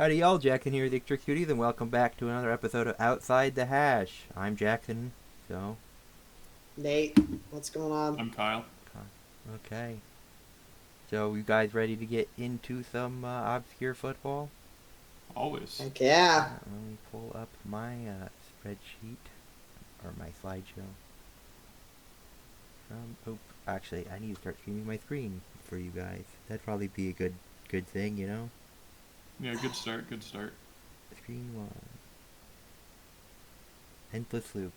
Howdy y'all, Jackson here with the Extra Cuties, and welcome back to another episode of Outside the Hash. I'm Jackson, so... Nate, what's going on? I'm Kyle. Okay. So, you guys ready to get into some obscure football? Always. Heck yeah. Let me pull up my spreadsheet, or my slideshow. Actually, I need to start streaming my screen for you guys. That'd probably be a good thing, you know? Yeah, good start, good start. Screen 1. Endless loop.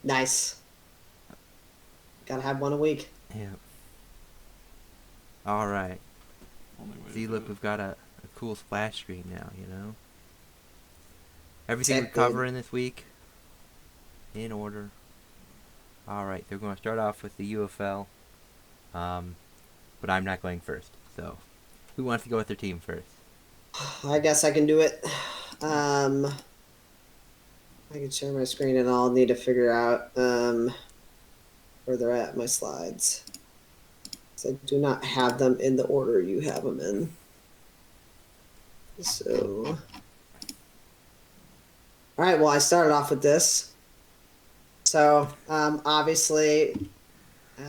Nice. Gotta have one a week. Yeah. Alright. Only way See, to look, do we've it. got a cool splash screen now, you know? Everything we're Sick, dude. covering this week, in order. Alright, so we're going to start off with the UFL. But I'm not going first, so... Who wants to go with their team first? I guess I can do it. I can share my screen and I'll need to figure out where they're at, my slides. So I do not have them in the order you have them in. So... Alright, well, I started off with this. So, obviously...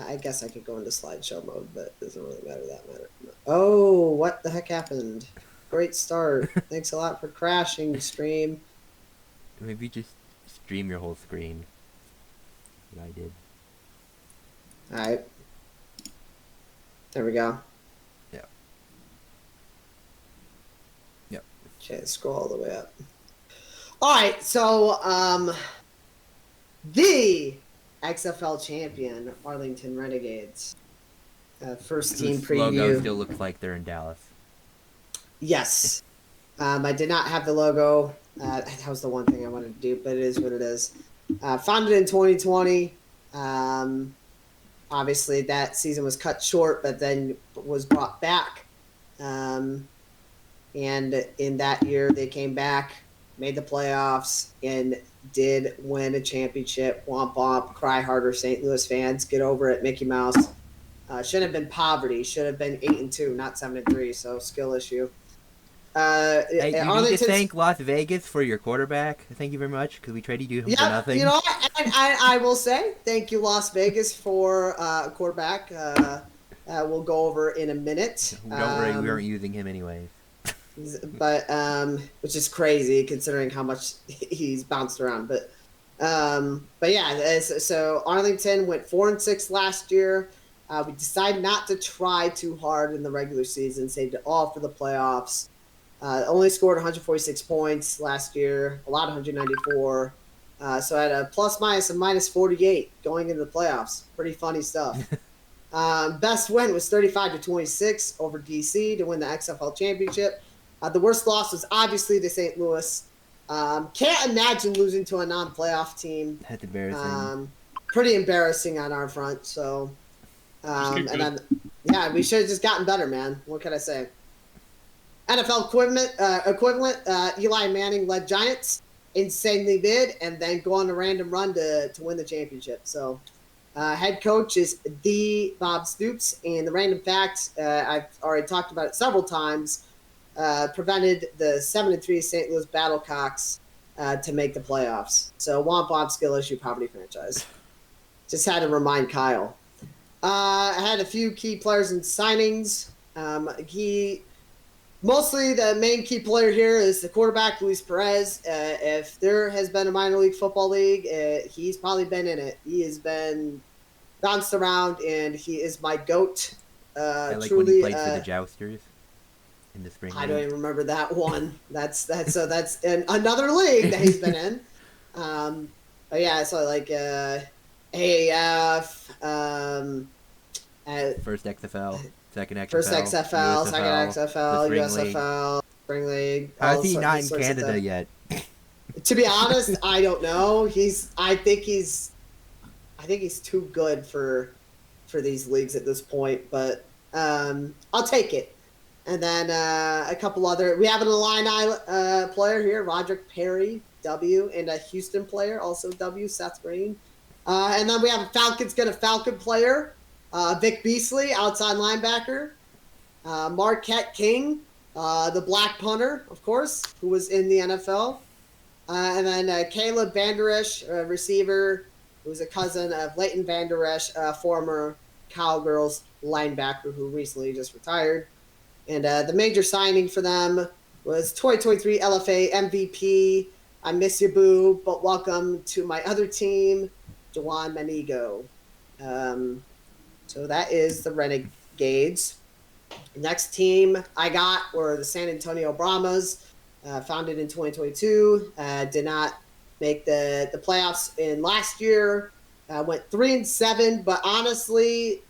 I guess I could go into slideshow mode, but it doesn't really matter that matter. Oh, what the heck happened? Great start. Thanks a lot for crashing, stream. Maybe just stream your whole screen. What I did. Alright. There we go. Yep. Yep. Okay, scroll all the way up. Alright, so, the XFL champion, Arlington Renegades. First team Whose logo preview. still looks like they're in Dallas. Yes. I did not have the logo. That was the one thing I wanted to do, but it is what it is. Founded in 2020. Obviously, that season was cut short, but then was brought back. And in that year, they came back, made the playoffs, and did win a championship. Womp womp, cry harder, St. Louis fans. Get over it, Mickey Mouse. Shouldn't have been poverty. Should have been 8-2, not 7-3. So skill issue. Hey, you need to Arlington's- thank Las Vegas for your quarterback. Thank you very much, because we traded you for Yeah, nothing. you know, I will say thank you, Las Vegas, for a quarterback. We'll go over in a minute. Don't worry, we weren't using him anyways. But which is crazy considering how much he's bounced around. But yeah, so Arlington went 4-6 last year. We decided not to try too hard in the regular season, saved it all for the playoffs. Only scored 146 points last year, a lot of 194. So I had a plus minus of minus 48 going into the playoffs. Pretty funny stuff. Best win was 35-26 over DC to win the XFL championship. The worst loss was obviously to St. Louis. Can't imagine losing to a non-playoff team. That's embarrassing. Pretty embarrassing on our front. So, and then yeah, we should have just gotten better, man. What can I say? NFL equivalent. Eli Manning led Giants, insanely did, and then go on a random run to win the championship. So, head coach is the Bob Stoops, and the random fact I've already talked about it several times. Prevented the 7-3 St. Louis Battlecocks to make the playoffs. So, womp womp, skill issue, poverty franchise. Just had to remind Kyle. I had a few key players in signings. Mostly the main key player here is the quarterback, Luis Perez. If there has been a minor league football league, he's probably been in it. He has been bounced around, and he is my GOAT. I like truly, when he played for the Jousters in the spring I league. don't even remember that one. That's in another league that he's been in. But yeah, so like AAF, First XFL, second XFL, first XFL, USFL, second XFL, the spring league. USFL, spring league. How all is he sorts- not these in sorts of Canada things. yet? To be honest, I don't know. I think he's too good for these leagues at this point. But I'll take it. And then a couple other. We have an Illini player here, Roderick Perry, W, and a Houston player, also W, Seth Green. And then we have a Falcon player, Vic Beasley, outside linebacker. Marquette King, the black punter, of course, who was in the NFL. And then Caleb Vander Esch, receiver, who's a cousin of Leighton Vander Esch, former Cowgirls linebacker who recently just retired. And the major signing for them was 2023 LFA MVP. I miss you, boo, but welcome to my other team, Juwan Manigo. So that is the Renegades. Next team I got were the San Antonio Brahmas, founded in 2022. Did not make the playoffs in last year. Went 3-7, but honestly,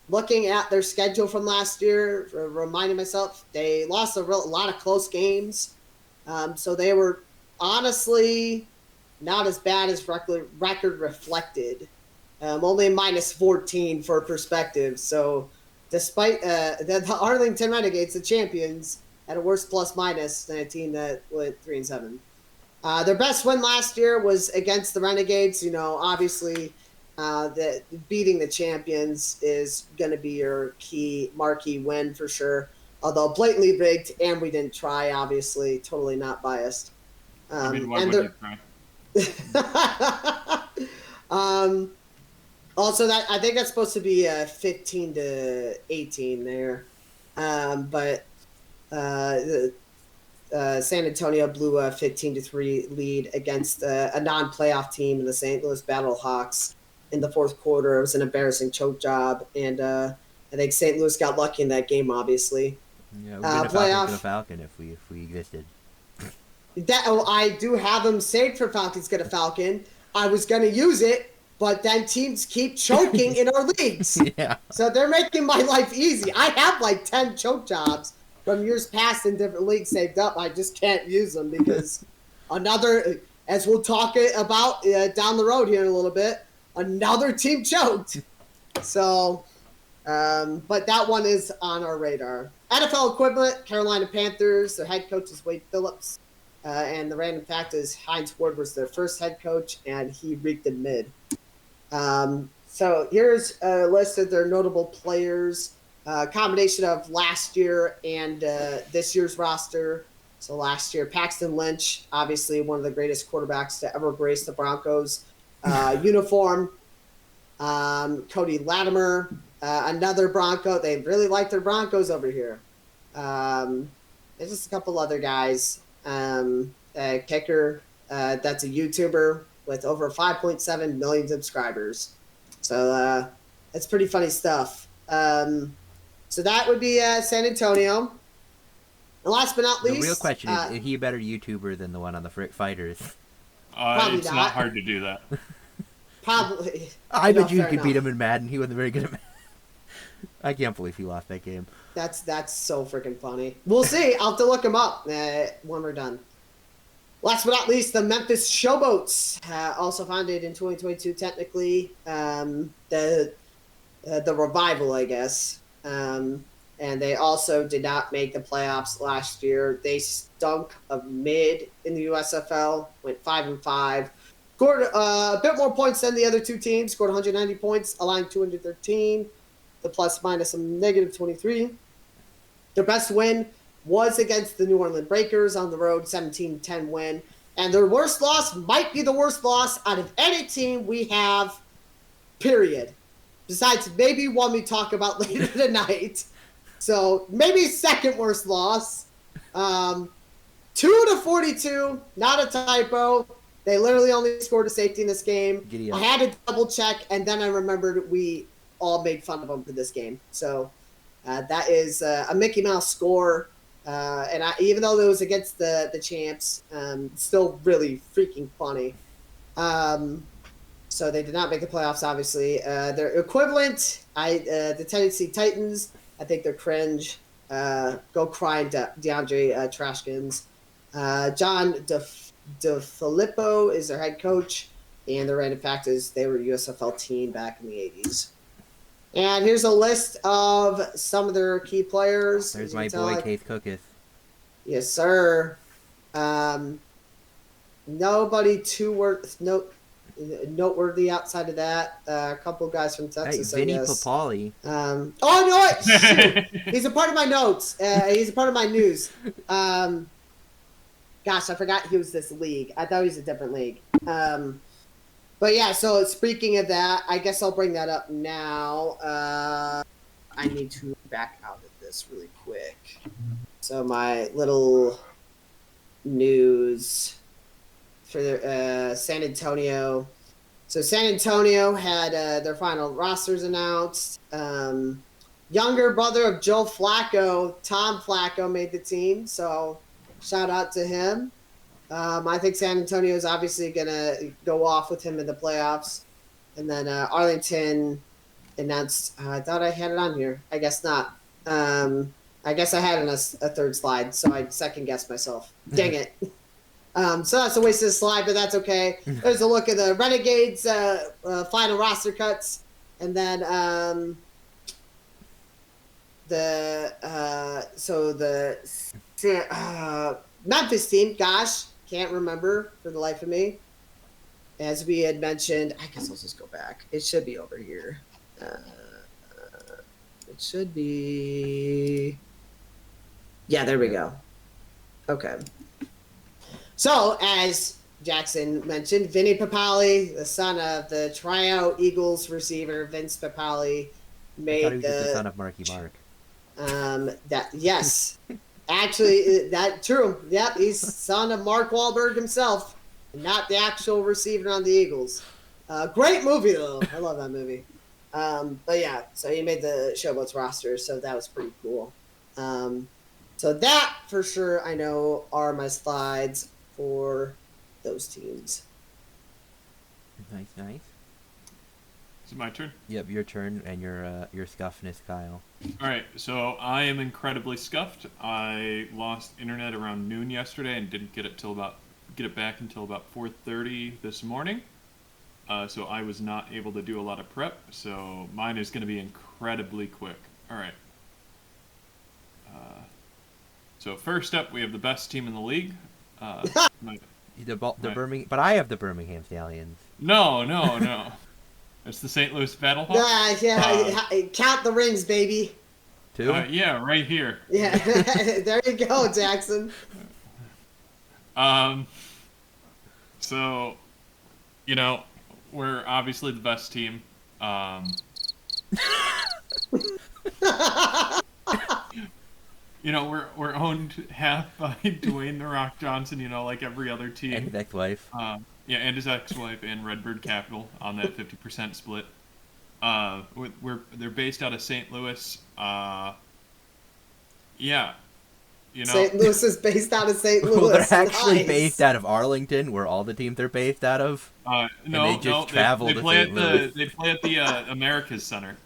looking at their schedule from last year, reminding myself, they lost a lot of close games. So they were honestly not as bad as record reflected. Only -14 for perspective. So despite the Arlington Renegades, the champions, had a worse plus-minus than a team that went 3-7. Their best win last year was against the Renegades. Obviously, beating the champions is going to be your key marquee win for sure. Although blatantly rigged, and we didn't try. Obviously, totally not biased. I mean, why would you try? Also, that I think that's supposed to be 15-18 there, but San Antonio blew a 15-3 lead against a non-playoff team in the St. Louis Battlehawks in the fourth quarter. It was an embarrassing choke job, and I think St. Louis got lucky in that game. Obviously, Yeah, we've been a Falcon to the Falcon if we existed. I do have them saved for Falcons Get a Falcon. I was going to use it, but then teams keep choking in our leagues. Yeah. So they're making my life easy. I have like 10 choke jobs from years past in different leagues saved up. I just can't use them because as we'll talk about down the road here in a little bit, another team choked. So, but that one is on our radar. NFL equivalent, Carolina Panthers. Their head coach is Wade Phillips. And the random fact is Hines Ward was their first head coach, and he reeked in mid. So here's a list of their notable players, combination of last year and this year's roster. So last year, Paxton Lynch, obviously one of the greatest quarterbacks to ever grace the Broncos uniform. Cody Latimer, another Bronco. They really like their Broncos over here. There's just a couple other guys. Kicker, that's a YouTuber with over 5.7 million subscribers. So that's pretty funny stuff. So that would be San Antonio. And last but not least, The real question is he a better YouTuber than the one on the Frick Fighters? Probably It's not. not hard to do that. probably. I bet you fair could beat enough. him in Madden. He wasn't very good at Madden. I can't believe he lost that game. That's so freaking funny. We'll see. I'll have to look him up when we're done. Last but not least, the Memphis Showboats, also founded in 2022 technically. The revival, I guess. And they also did not make the playoffs last year. They stunk of mid in the USFL, went 5-5. Scored a bit more points than the other two teams, scored 190 points, allowing 213. The plus-minus a -23. Their best win was against the New Orleans Breakers on the road, 17-10 win. And their worst loss might be the worst loss out of any team we have, period. Besides maybe one we talk about later tonight. So maybe second worst loss. 2-42, not a typo. They literally only scored a safety in this game. Giddy up. I had to double check, and then I remembered we all made fun of them for this game. So that is a Mickey Mouse score. And even though it was against the champs, still really freaking funny. So they did not make the playoffs, obviously. Their equivalent, the Tennessee Titans, I think they're cringe. Go cry, DeAndre Trashkins. John DeFilippo is their head coach. And the random fact is they were a USFL team back in the 80s. And here's a list of some of their key players. There's As you my can tell, boy, Keith Cooketh. Yes, sir. Nobody too worth. No, noteworthy outside of that. A couple guys from Hey, Texas, I Vinny guess. Papali. Oh no! Shoot, he's a part of my notes. He's a part of my news. Gosh, I forgot he was this league. I thought he was a different league. But yeah, so speaking of that, I guess I'll bring that up now. I need to back out of this really quick. So my little news for San Antonio. So San Antonio had their final rosters announced. Younger brother of Joe Flacco, Tom Flacco, made the team. So shout out to him. I think San Antonio is obviously going to go off with him in the playoffs. And then Arlington announced, I thought I had it on here. I guess not. I guess I had it on a third slide, so I second-guessed myself. Dang it. So that's a waste of the slide, but that's okay. There's a look at the Renegades' final roster cuts. And then the Memphis team, gosh, can't remember for the life of me. As we had mentioned, I guess I'll just go back. It should be over here. It should be. Yeah, there we go. Okay. So, as Jackson mentioned, Vinny Papali, the son of the tryout Eagles receiver Vince Papali, I made thought he was the son of Marky Mark. Yes, actually, that true. Yep, he's son of Mark Wahlberg himself, not the actual receiver on the Eagles. Great movie though. I love that movie. But yeah, so he made the Showboats roster, so that was pretty cool. So that for sure I know are my slides for those teams. Nice. Is it my turn? Yep, your turn and your scuffness, Kyle. All right, so I am incredibly scuffed. I lost internet around noon yesterday and didn't get it back until about 4:30 this morning. So I was not able to do a lot of prep. So mine is going to be incredibly quick. All right. So first up, we have the best team in the league. Birmingham, but I have the Birmingham Stallions. No. It's the St. Louis Battlehawks. Yeah. Count the rings, baby. 2? Yeah, right here. Yeah, there you go, Jackson. So, we're obviously the best team. We're owned half by Dwayne "The Rock" Johnson, like every other team. And his ex-wife. And his ex-wife and Redbird Capital on that 50% split. They're based out of St. Louis. St. Louis is based out of St. Louis. Well, they're actually Nice. based out of Arlington, where all the teams are based out of. No, they just travel they to play St. Louis. They play at the Americas Center.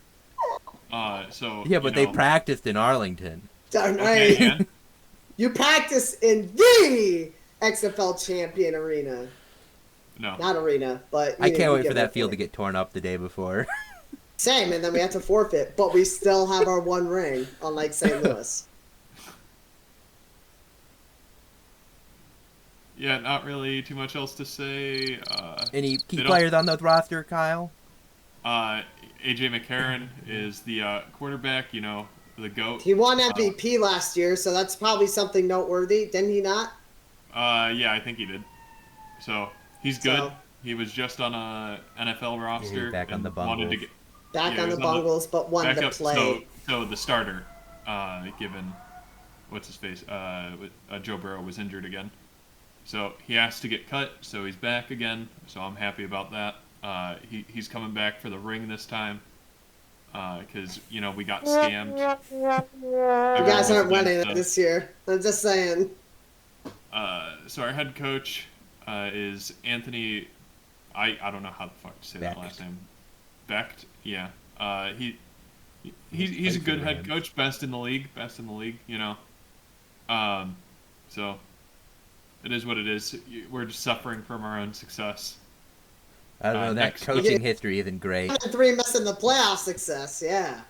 Yeah, but they practiced in Arlington. Darn Okay, right. and You practice in the XFL champion arena. no. Not arena, but I can't wait for that field to get torn up the day before. Same, and then we have to forfeit, but we still have our one ring, unlike St. Louis. Yeah, not really too much else to say. Any key players on the roster, Kyle? AJ McCarron is the quarterback, the GOAT. He won MVP last year, so that's probably something noteworthy, didn't he not? Yeah, I think he did. So he's good. He was just on a NFL roster. Back on the wanted to Bungles. get Back on the Bungles, but wanted to play. So the starter, given what's his face, Joe Burrow was injured again. So he has to get cut, so he's back again. So I'm happy about that. He's coming back for the ring this time. Because, we got scammed. You guys aren't winning it this year. I'm just saying. So our head coach is Anthony. I don't know how the fuck to say that last name. Becht. Yeah. He's a good head coach. Best in the league. So it is what it is. We're just suffering from our own success. I don't know. That coaching history isn't great. 3 missing the playoff success. Yeah.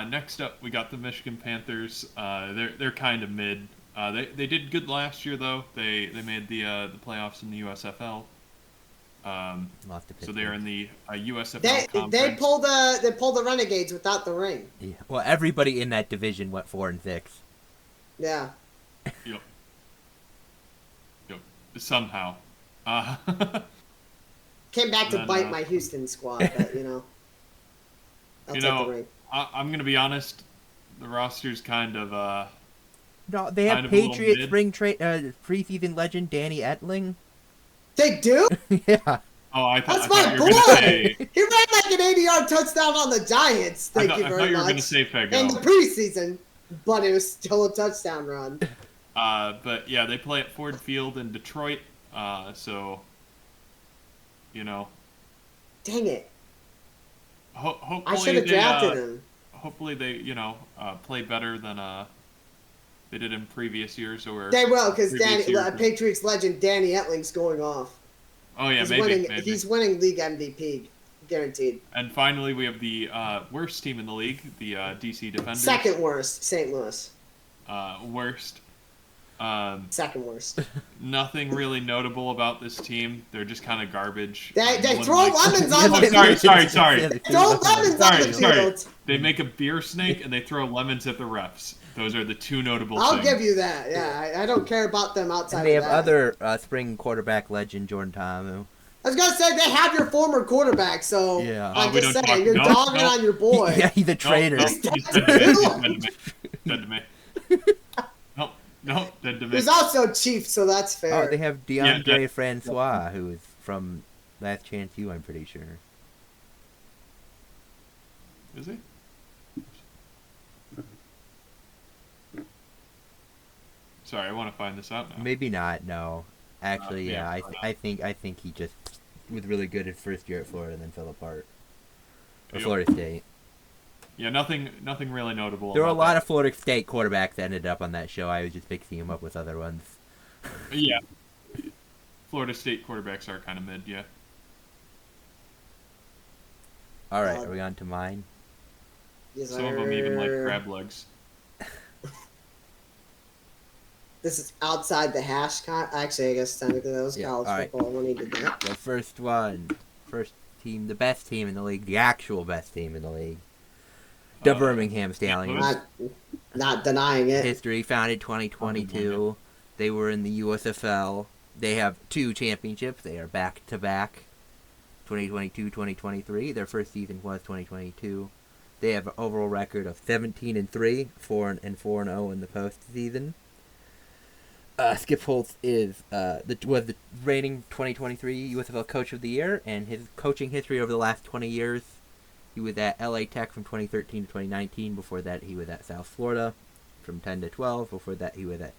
Next up, we got the Michigan Panthers. They're kind of mid. They did good last year though. They made the playoffs in the USFL. Lost to So they're in the USFL They conference. pulled the Renegades without the ring. Yeah. Well, everybody in that division went 4-6. Yeah. Yep. Yep. Somehow. Uh, Came back to Then, bite my Houston squad, but I'll You take know, the ring. I'm gonna be honest. The roster's kind of No, they have Kind of a little Patriot mid. preseason legend Danny Etling. They do? Yeah. Oh, I That's thought my you were gonna say. boy! He ran like an 80-yard touchdown on the Giants. I Thank thought, you I thought very you were gonna much. say In the Fago. preseason, but it was still a touchdown run. But yeah, they play at Ford Field in Detroit. So, you know, Dang it. hopefully I should have they, drafted him. hopefully they, play better than they did in previous years or. They will, because previous years. Patriots legend Danny Etling's going off. Oh yeah, he's maybe, winning. maybe. He's winning league MVP, guaranteed. And finally, we have the worst team in the league, the DC Defenders. Second worst, St. Louis. Worst. Second worst. Nothing really notable about this team. They're just kind of garbage. They No one throw likes- lemons on Oh, the sorry, field. sorry. Throw lemons on the Sorry. field. They make a beer snake and they throw lemons at the refs. Those are the two notable I'll things. give you that. Yeah, I don't care about them outside And they of have that. other spring quarterback legend Jordan Tamu. I was gonna say they have your former quarterback, so Yeah. I'm we just don't saying talk- you're no, dogging no. on your boy. Yeah, he's a No, traitor. no, he's dead to me. He's dead to me. Dead to me. No, dead to me. He's also Chief, so that's fair. Oh, they have DeAndre yeah. Francois, who is from Last Chance U, I'm pretty sure. Is he? Sorry, I want to find this out now. Maybe not. No, actually, yeah, yeah. probably I think he just was really good at first year at Florida and then fell apart. Or Yep. Florida State. Yeah, nothing really notable. There were a about lot that. of Florida State quarterbacks that ended up on that show. I was just mixing them up with other ones. Yeah. Florida State quarterbacks are kind of mid, yeah. All right, are we on to mine? Yes, Some of them even like sir. crab legs. This is outside the hash. Actually, I guess technically that was Yeah, college all right. football when he did that. The first team, the best team in the league, the actual best team in the league. The Uh, Birmingham Stallions. Not denying it. History, founded 2022. They were in the USFL. They have 2 championships. They are back to back. 2022-2023. Their first season was 2022. They have an overall record of 17-3, 4-0 in the postseason. Skip Holtz was the reigning 2023 USFL Coach of the Year, and his coaching history over the last 20 years. He was at LA Tech from 2013 to 2019. Before that, he was at South Florida from 10 to 12. Before that, he was at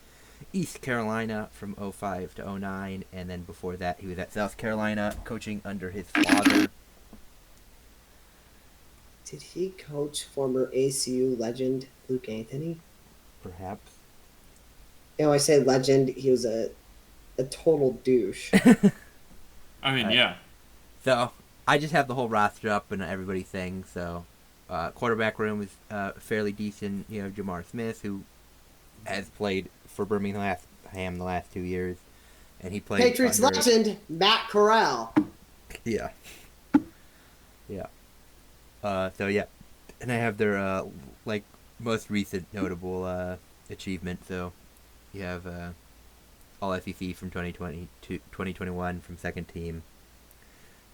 East Carolina from 05 to 09. And then before that, he was at South Carolina coaching under his father. Did he coach former ACU legend Luke Anthony? Perhaps. You know, I say legend. He was a total douche. I mean, Right. yeah. So, I just have the whole roster up and everybody thing. So, quarterback room is fairly decent. You know, Jamar Smith, who has played for Birmingham the last 2 years. And he played Patriots under- legend Matt Corral. Yeah. Yeah. So yeah, and I have their most recent notable achievement. So you have All SEC from 2020 to 2021 from second team.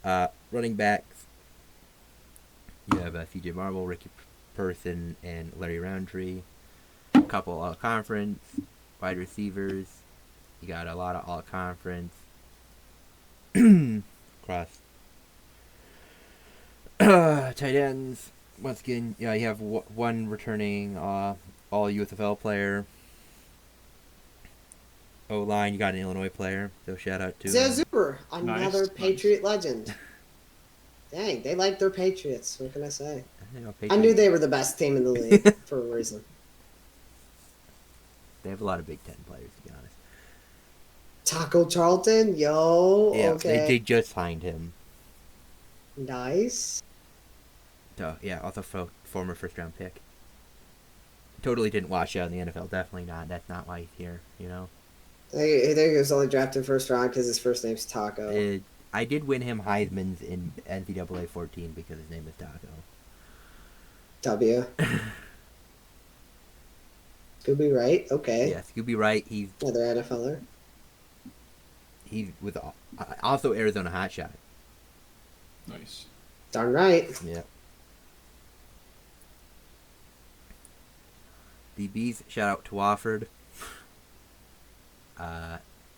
Running backs. You have C.J. Marvel, Ricky Person, and Larry Roundtree. A couple all conference wide receivers. You got a lot of all conference. Cross. Tight ends. Once again, yeah, you have one returning all USFL player. O-line, you got an Illinois player, so shout out to Zay Zuber, another Nice. Patriot legend. Dang, they like their Patriots. What can I say? I Patriots. knew they were the best team in the league for a reason. They have a lot of Big Ten players, to be honest. Taco Charlton, yo, Yeah, okay, they just signed him. nice. So yeah, also former first round pick. Totally didn't wash out in the NFL. Definitely not. That's not why he's here. You know. I think he was only drafted first round because his first name's Taco. I did win him Heisman's in NCAA 14 because his name is Taco. W. Scooby Wright. Okay. Yeah, Scooby Wright. Another NFLer. He's with also Arizona Hotshot. Nice. Darn right. Yeah. DBs, shout out to Wofford.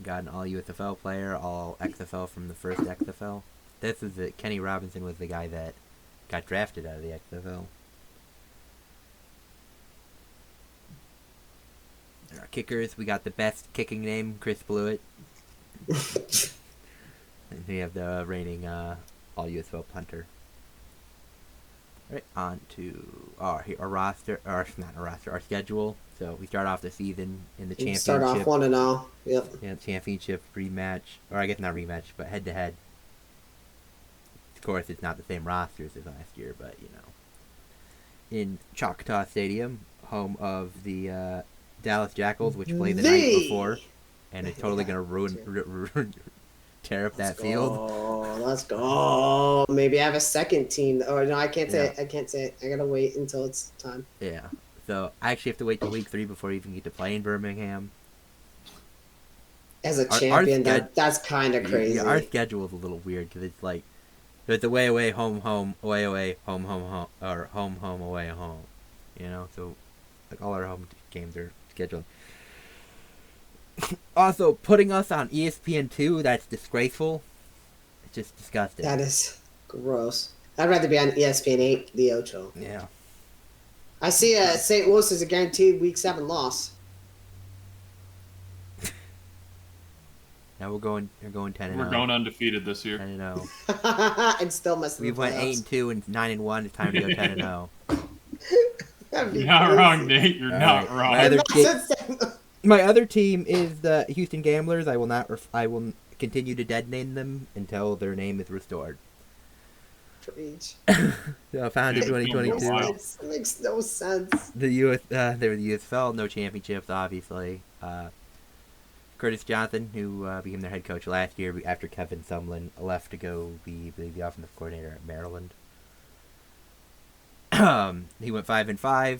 Got an all USFL player, all XFL from the first XFL. This is Kenny Robinson was the guy that got drafted out of the XFL. Our kickers, we got the best kicking name, Chris Blewett. And we have the reigning all USFL punter. Right, on to our roster, or not our roster, our schedule. So we start off the season in the championship. Start off 1-0. Yep. Yeah, championship rematch, or I guess not rematch, but head to head. Of course, it's not the same rosters as last year, but you know. In Choctaw Stadium, home of the Dallas Jackals, which played the night before, and it's totally gonna ruin tear up that field. Let's go. Maybe I have a second team. Oh no, I can't say it. I can't say it. I gotta wait until it's time. Yeah. So I actually have to wait till week 3 before you even get to play in Birmingham. As a champion, that's kind of crazy. Yeah, our schedule is a little weird because it's like there's away, away, home, home, away, away, home, home, home, or home, home, away, home. You know, so like all our home games are scheduled. Also, putting us on ESPN2, that's disgraceful. It's just disgusting. That is gross. I'd rather be on ESPN8, the Ocho. Yeah. I see St. Louis is a guaranteed Week 7 loss. Now we're going 10-0. We're going undefeated this year. 10-0. And still messing We with went playoffs. 8-2 and 9-1. It's time to go 10-0. That'd be You're not crazy. wrong, Nate. You're not wrong. My other team is the Houston Gamblers. I will continue to dead name them until their name is restored. Preach. So founded Yeah, 2022. wow. It makes no sense. They were the USFL, no championships, obviously. Curtis Johnson, who became their head coach last year after Kevin Sumlin left to go be the offensive coordinator at Maryland. He went 5-5.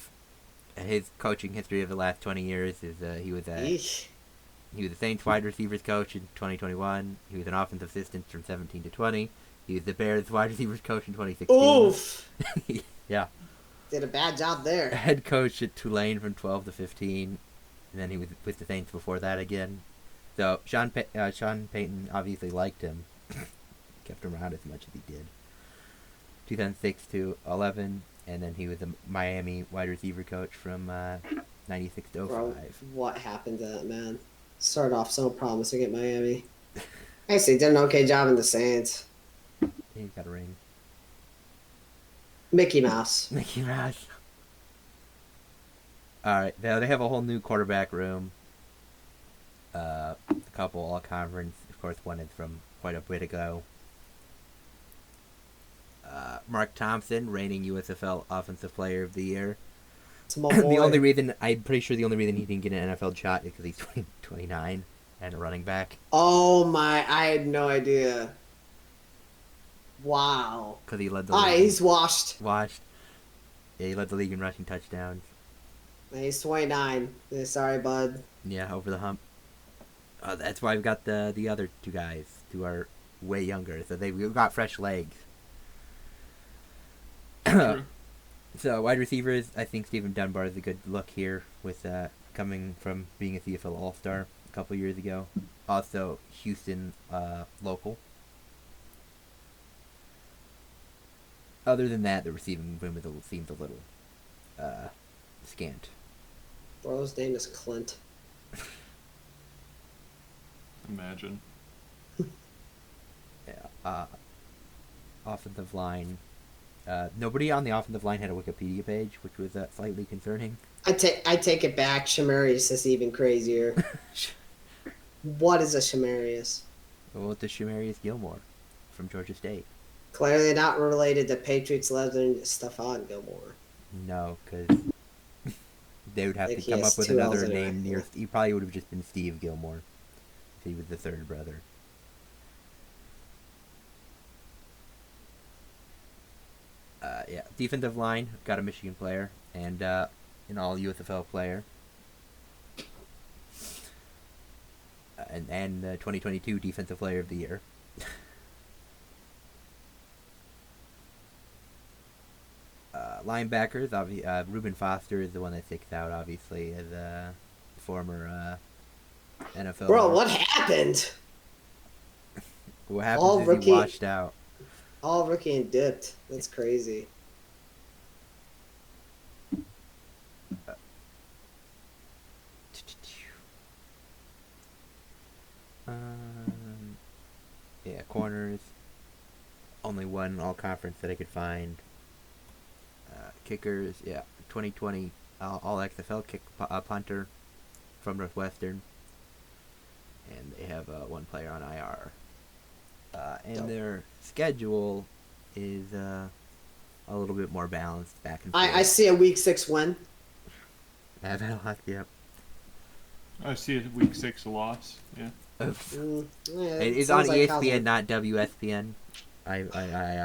His coaching history of the last 20 years is he was the Saints wide receivers coach in 2021. He was an offensive assistant from 17 to 20. He was the Bears wide receivers coach in 2016. Oof. Yeah. Did a bad job there. Head coach at Tulane from 12 to 15. And then he was with the Saints before that again. So Sean Payton obviously liked him. Kept him around as much as he did. 2006 to 11. And then he was a Miami wide receiver coach from 96 to 05. Bro, what happened to that man? Started off so promising at Miami. Actually, did an okay job in the Saints. He's got a ring. Mickey Mouse. Mickey Mouse. Alright, now they have a whole new quarterback room. A couple all-conference. Of course, one is from quite a bit ago. Mark Thompson, reigning USFL Offensive Player of the Year. Small boy. I'm pretty sure the only reason he didn't get an NFL shot is because he's 29 and a running back. Oh my! I had no idea. Wow. Because he led the Alright, league. he's washed. Yeah, he led the league in rushing touchdowns. He's 29. Sorry, bud. Yeah, over the hump. That's why we've got the other two guys who are way younger, so we've got fresh legs. True. So wide receivers, I think Stephen Dunbar is a good look here with coming from being a CFL All-Star a couple years ago. Also, Houston local. Other than that, the receiving room seems a little scant. Bro's name is Clint. Imagine. Yeah. Offensive line. Nobody on the offensive line had a Wikipedia page, which was slightly concerning. I take it back. Shamarius is even crazier. What is a Shamarius? Well, it's Shamarius Gilmore from Georgia State. Clearly not related to Patriots legend Stephon Gilmore. No, because they would have Like to he come has up with 2 L's another in it, name near. yeah. He probably would have just been Steve Gilmore. If he was the third brother. Yeah, defensive line, got a Michigan player and an all USFL player. And the 2022 Defensive Player of the Year. Linebackers, Reuben Foster is the one that sticks out, obviously, as a former NFL. Bro, what happened? What happens all is rookie- he washed out. All rookie and dipped. That's crazy. Yeah, corners. Only one all conference that I could find. Kickers, yeah, 2020 all XFL punter from Northwestern, and they have one player on IR. And Dope. their schedule is a little bit more balanced back and forth. I see a week 6 win. I've had a lot, yep. I see it week 6 loss. Yeah. It's on ESPN, not WSPN. I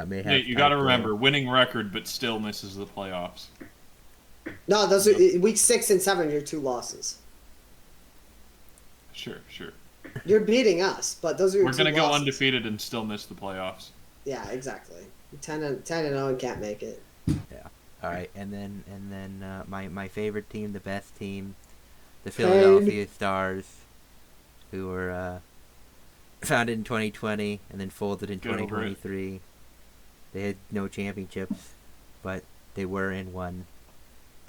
may have. Yeah, you got to remember, winning record, but still misses the playoffs. No, those are week 6 and 7. Your 2 losses. Sure. You're beating us, but those are your We're 2 gonna go losses. undefeated and still miss the playoffs. Yeah, exactly. 10 and 0 and can't make it. Yeah. All right, and then my favorite team, the best team, the Philadelphia Stars, who were founded in 2020 and then folded in Get over it. 2023. They had no championships, but they were in one.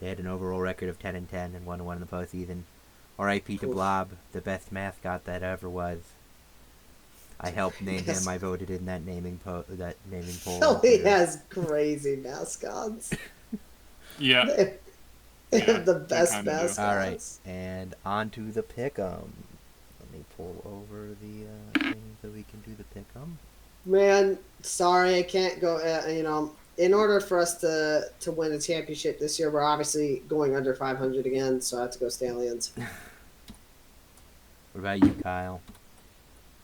They had an overall record of 10-10 and 1-1 in the postseason. R.I.P. to Oof. Blob, the best mascot that ever was. I helped name him. I voted in that naming poll. Philly has crazy mascots. Yeah. They Yeah, have the they best kinda do. mascots. All right, and on to the pick'em. Let me pull over the thing so we can do the pick'em. Man, sorry, I can't go. In order for us to win a championship this year, we're obviously going under 500 again, so I have to go Stallions. What about you, Kyle?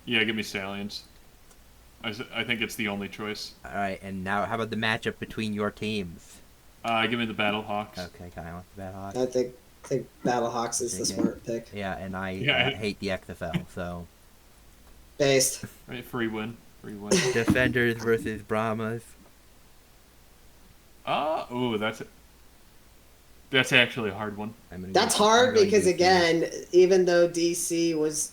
Yeah, give me Stallions. I think it's the only choice. All right, and now how about the matchup between your teams? Give me the Battlehawks. Okay, Kyle, Battlehawks. I think Battlehawks is the Okay. smart pick. Yeah, and I Yeah. hate the XFL, so Based. Right, free win. Defenders versus Brahmas. That's actually a hard one. That's hard because, again, even though DC was.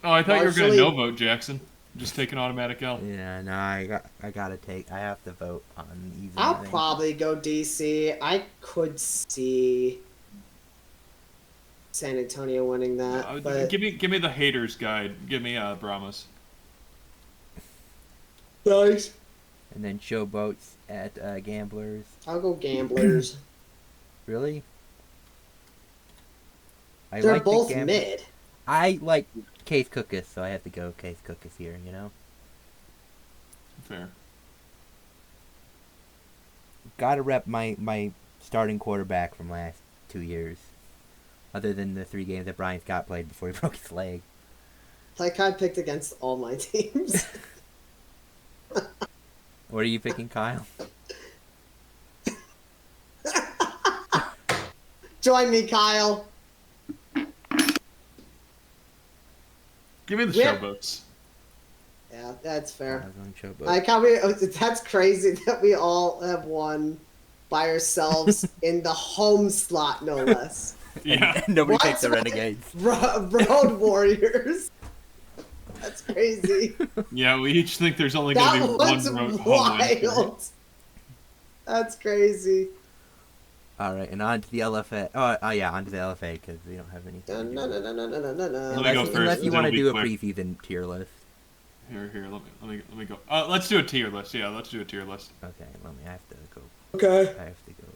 Oh, I thought you were Partially- gonna no vote, Jackson. Just take an automatic L. Yeah, no, I have to vote on either. I'll thing. probably go DC. I could see San Antonio winning that, but Give me the haters guide. Give me Brahmas. nice. And then showboats at Gamblers. I'll go Gamblers. Really? They're like the both Gamblers. mid. I like Case Cookus, so I have to go Case Cookus here, you know? Fair. Gotta rep my starting quarterback from last 2 years. Other than the 3 games that Brian Scott played before he broke his leg. Like I picked against all my teams. What are you picking, Kyle? Join me, Kyle. Give me the Yeah. showboats. Yeah, that's fair. I'm going showboat. Like how that's crazy that we all have won by ourselves in the home slot, no less. Yeah. And nobody What? picked the Renegades. Road Warriors. That's crazy. Yeah, we each think there's only gonna That be was one home win. wild. That's crazy. All right, and on to the LFA. Oh yeah, on to the LFA because we don't have any. No, no, no, no, no, no, no, no. Let me go first, Unless you want to it'll be do a quick. preseason tier list. Here. Let me go. Let's do a tier list. Yeah, let's do a tier list. Okay, I have to go. Okay. I have to go.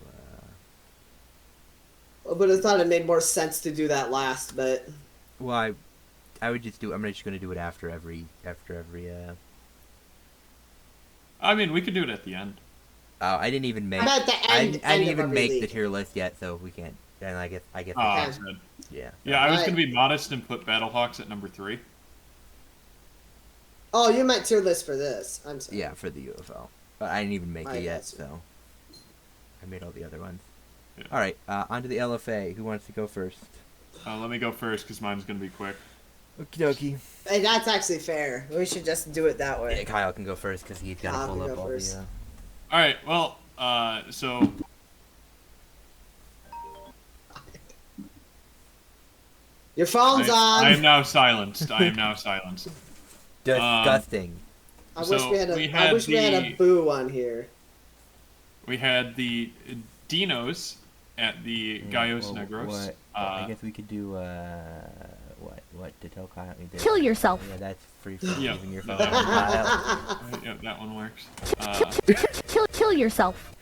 But I thought it made more sense to do that last, but Well, I would just do. I'm just gonna do it after every. I mean, we could do it at the end. Oh, I didn't even make. I'm at the I end. didn't end of even every make the league. tier list yet, so we can't. And I guess. Oh, Okay. good. Yeah. Yeah, I was Right. gonna be modest and put Battlehawks at number 3. Oh, you meant tier list for this. I'm sorry. Yeah, for the UFL, but I didn't even make I it yet. guess. So I made all the other ones. Yeah. All right, on to the LFA. Who wants to go first? Let me go first because mine's gonna be quick. Okie dokie. Hey, that's actually fair. We should just do it that way. Yeah, Kyle can go first because he's got Kyle to pull can up go all first. the. All right. Well, so Your phone's I am on. now silenced. I am now silenced. Disgusting. I so wish we had we a. had I wish we had a the- boo on here. We had the Dinos at the Gallos Negros. What? I guess we could do what to tell Kyle. Kill yourself. Yeah, that's free for Yeah. using your phone, Yeah. Kyle. Yeah, that one works. Kill yourself.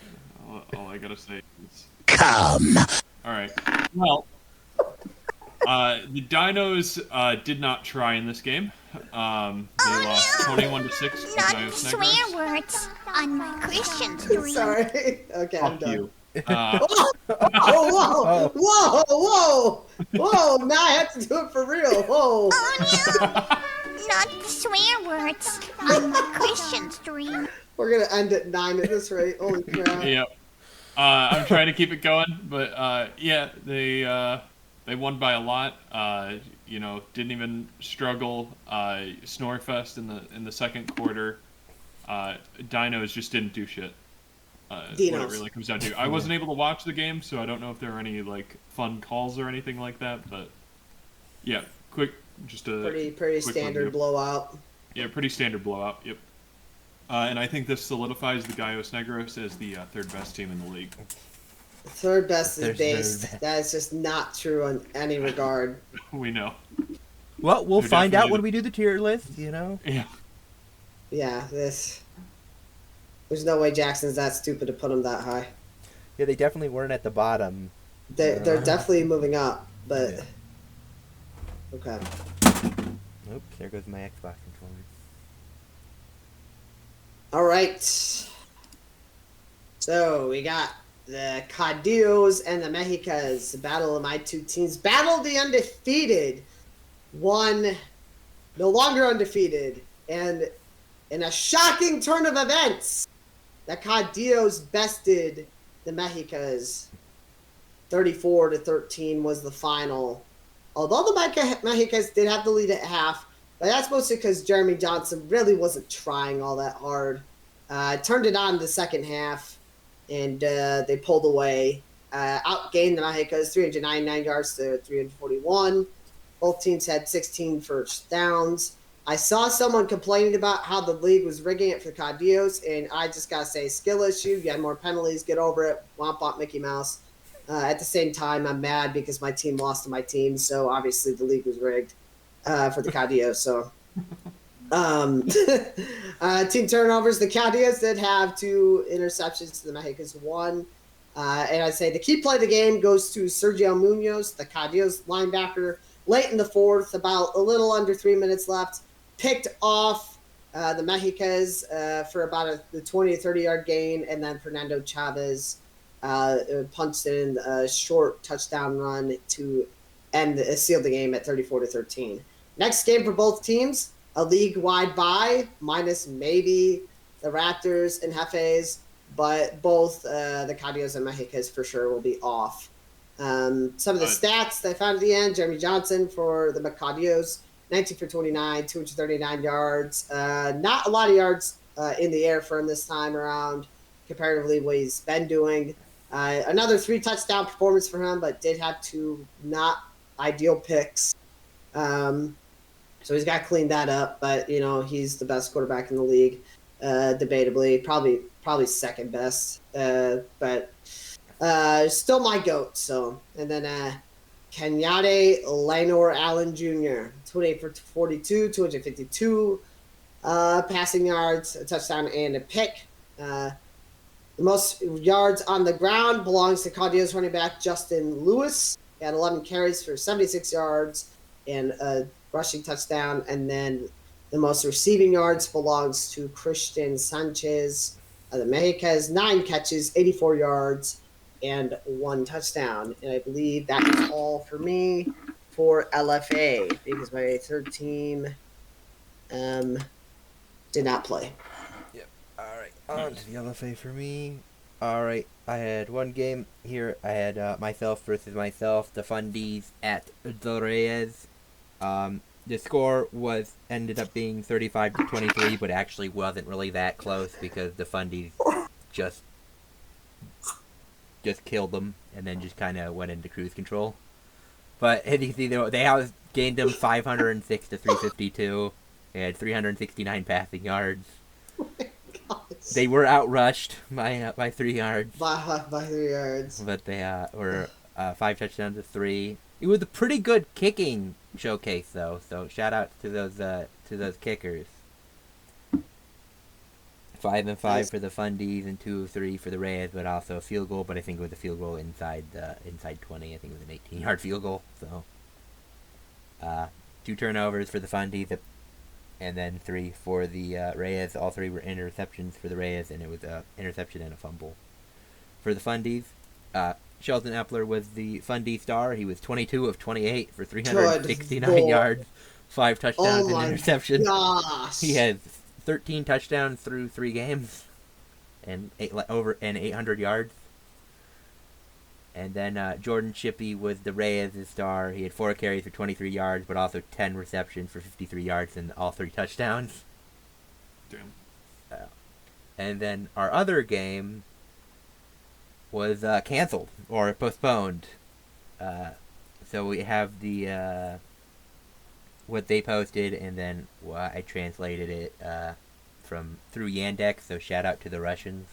All I gotta say is come. All right. Well, the Dinos did not try in this game. They lost 21-6 to Not Gallos swear Negros. words on my Christian stream. Sorry. Okay, I'm Fuck done. you. Oh, whoa! Whoa! Now I have to do it for real. Whoa! Oh no! Not swear words on my Christian stream. We're gonna end at 9 at this rate. Holy crap! Yep. I'm trying to keep it going, but yeah, they won by a lot. Didn't even struggle. Snorefest in the second quarter. Dinos just didn't do shit. What it Dinos. really comes down to. I wasn't able to watch the game, so I don't know if there were any like fun calls or anything like that. But yeah, just a Pretty quick standard review. blowout. Yeah, pretty standard blowout. Yep. And I think this solidifies the Gallos Negros as the third best team in the league. Third best is There's based. third best. That is just not true in any regard. We know. Well, we'll They're find out definitely when we do the tier list. Yeah. Yeah, there's no way Jackson's that stupid to put him that high. Yeah, they definitely weren't at the bottom. They're definitely moving up, but Yeah. okay. Oops, there goes my Xbox controller. All right. So we got the Cadillos and the Mexicas. Battle of my two teams. Battle of the undefeated. One no longer undefeated. And in a shocking turn of events, the Cadillos bested the Mexicas. 34-13 was the final. Although the Mexicas did have the lead at half, but that's mostly because Jeremy Johnson really wasn't trying all that hard. Turned it on in the second half, and they pulled away. Outgained the Mexicas 399 yards to 341. Both teams had 16 first downs. I saw someone complaining about how the league was rigging it for the Cadillos, and I just got to say, skill issue. You had more penalties. Get over it. Womp womp Mickey Mouse. At the same time, I'm mad because my team lost to my team, so obviously the league was rigged for the Cadillos. So, team turnovers. The Cadillos did have 2 interceptions to the Mexicas, 1. And I'd say the key play of the game goes to Sergio Munoz, the Cadillos linebacker, late in the fourth, about a little under 3 minutes left, picked off the Mexicas for about the 20 to 30-yard gain, and then Fernando Chavez punched in a short touchdown run to seal the game at 34-13. Next game for both teams, a league-wide bye, minus maybe the Raptors and Jefes, but both the Cadillos and Mexicas for sure will be off. Some of the stats that I found at the end, Jeremy Johnson for the Cadillos, 19 for 29, 239 yards. Not a lot of yards in the air for him this time around, comparatively what he's been doing. Another 3 touchdown performance for him, but did have 2 not ideal picks. So he's got to clean that up, but he's the best quarterback in the league, debatably, probably second best, but still my GOAT. So, and then Kenyatte Lenore Allen Jr., 28 for 42, 252 passing yards, a touchdown and a pick. The most yards on the ground belongs to Cadillos running back Justin Lewis. He had 11 carries for 76 yards and a rushing touchdown. And then the most receiving yards belongs to Christian Sanchez. The Mexicas, 9 catches, 84 yards, and 1 touchdown. And I believe that is all for me for LFA because my third team did not play. All right, on to the LFA for me. All right, I had one game here. I had myself versus myself, the Fundies at the Reyes. The score ended up being 35-23, but actually wasn't really that close because the Fundies just killed them and then just kind of went into cruise control. But as you can see, they gained them 506 to 352. They had 369 passing yards. They were outrushed by 3 yards. By 3 yards. But they were 5 touchdowns to 3. It was a pretty good kicking showcase, though. So shout out to those kickers. 5 and 5 for the Fundies and 2 of 3 for the Reyes, but also a field goal. But I think it was a field goal inside 20. I think it was an 18-yard field goal. So 2 turnovers for the Fundies, and then 3 for the Reyes. All 3 were interceptions for the Reyes, and it was an interception and a fumble for the Fundies. Sheldon Epler was the Fundie star. He was 22 of 28 for 369 yards, 5 touchdowns and interception. Gosh. He has 13 touchdowns through 3 games, and over 800 yards. And then Jordan Shippey was the Reyes' star. He had 4 carries for 23 yards, but also 10 receptions for 53 yards and all 3 touchdowns. Damn. And then our other game was canceled or postponed. So we have the what they posted, and then I translated it through Yandex. So shout out to the Russians.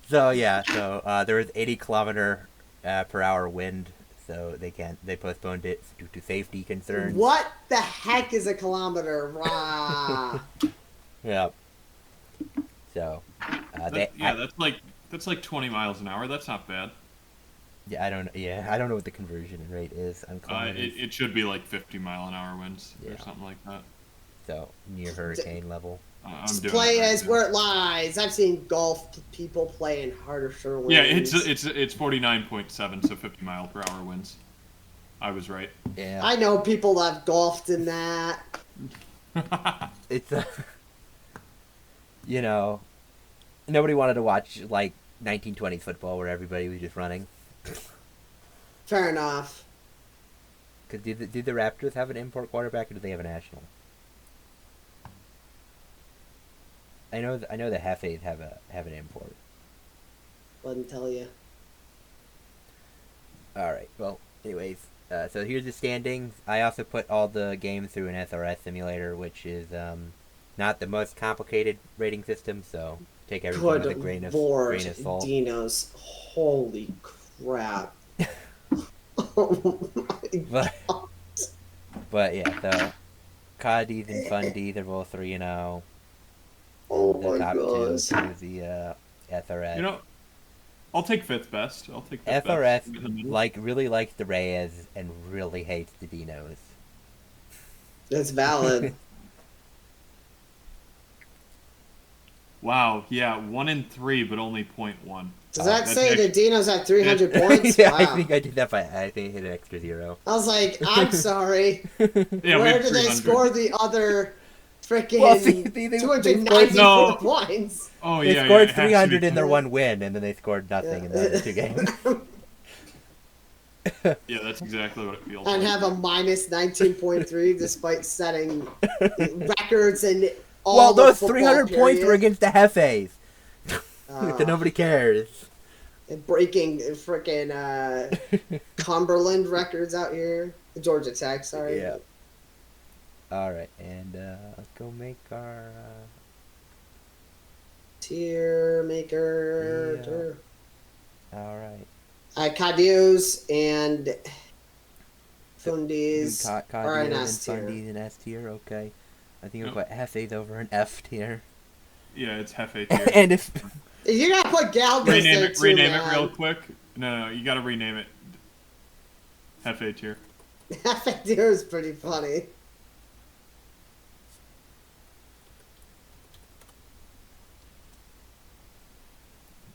So there was 80-kilometer per hour wind, so they postponed it due to safety concerns. What the heck is a kilometer? Rah. Yeah. So that's like 20 miles an hour. That's not bad. I don't know what the conversion rate is on kilometers. It should be like 50-mile-an-hour winds or Yeah. something like that. So near hurricane level. I'm Just doing play it right as now. where it lies. I've seen golf people play in harder winds. Yeah, it's 49.7, so 50-mile-per-hour winds. I was right. Yeah. I know people that have golfed in that. It's nobody wanted to watch like 1920s football where everybody was just running. Fair enough. Cause do the Raptors have an import quarterback, or do they have a national? I know the Hefes have an import. Let me tell you. All right. Well, anyways, so here's the standings. I also put all the games through an SRS simulator, which is not the most complicated rating system. So take everything with a Good grain of Lord, salt. Dinos. Holy crap. Oh my God. But yeah, so Coddies and Fundies, they're both 3-0. Oh The my top two gosh. to the SRS. I'll take fifth best. I'll take fifth SRS best. In the middle. really likes the Reyes and really hates the Dinos. That's valid. Wow, yeah, 1 in 3, but only 0.1. Does that that's say actually- the Dinos have 300 points? Yeah, Wow. I think I did that I think I hit an extra 0. I was like, I'm sorry. Yeah, we Where have did they 300. score the other freaking Well, see, they 294 No. points? Oh, They yeah, scored yeah, it has to be 300 in their two. one win, and then they scored nothing in the other 2 games. Yeah, that's exactly what it feels And like. have a minus 19.3 despite setting records and all Well, the those football 300 points were period. against the Hefes. Ah. So nobody cares. And breaking freaking Cumberland records out here. Georgia Tech, sorry. Yeah. All right, and let's go make our. Tier maker. All right. Cadios and Fundies are Coddies an and S tier. Fundies in S tier. Okay. I think I'll Yep. put Hefes over an F tier. Yeah, it's Hefe tier. And if You gotta put Galgos rename there it, too, rename man. it real quick. No, you gotta rename it. Hefe tier. That tier is pretty funny.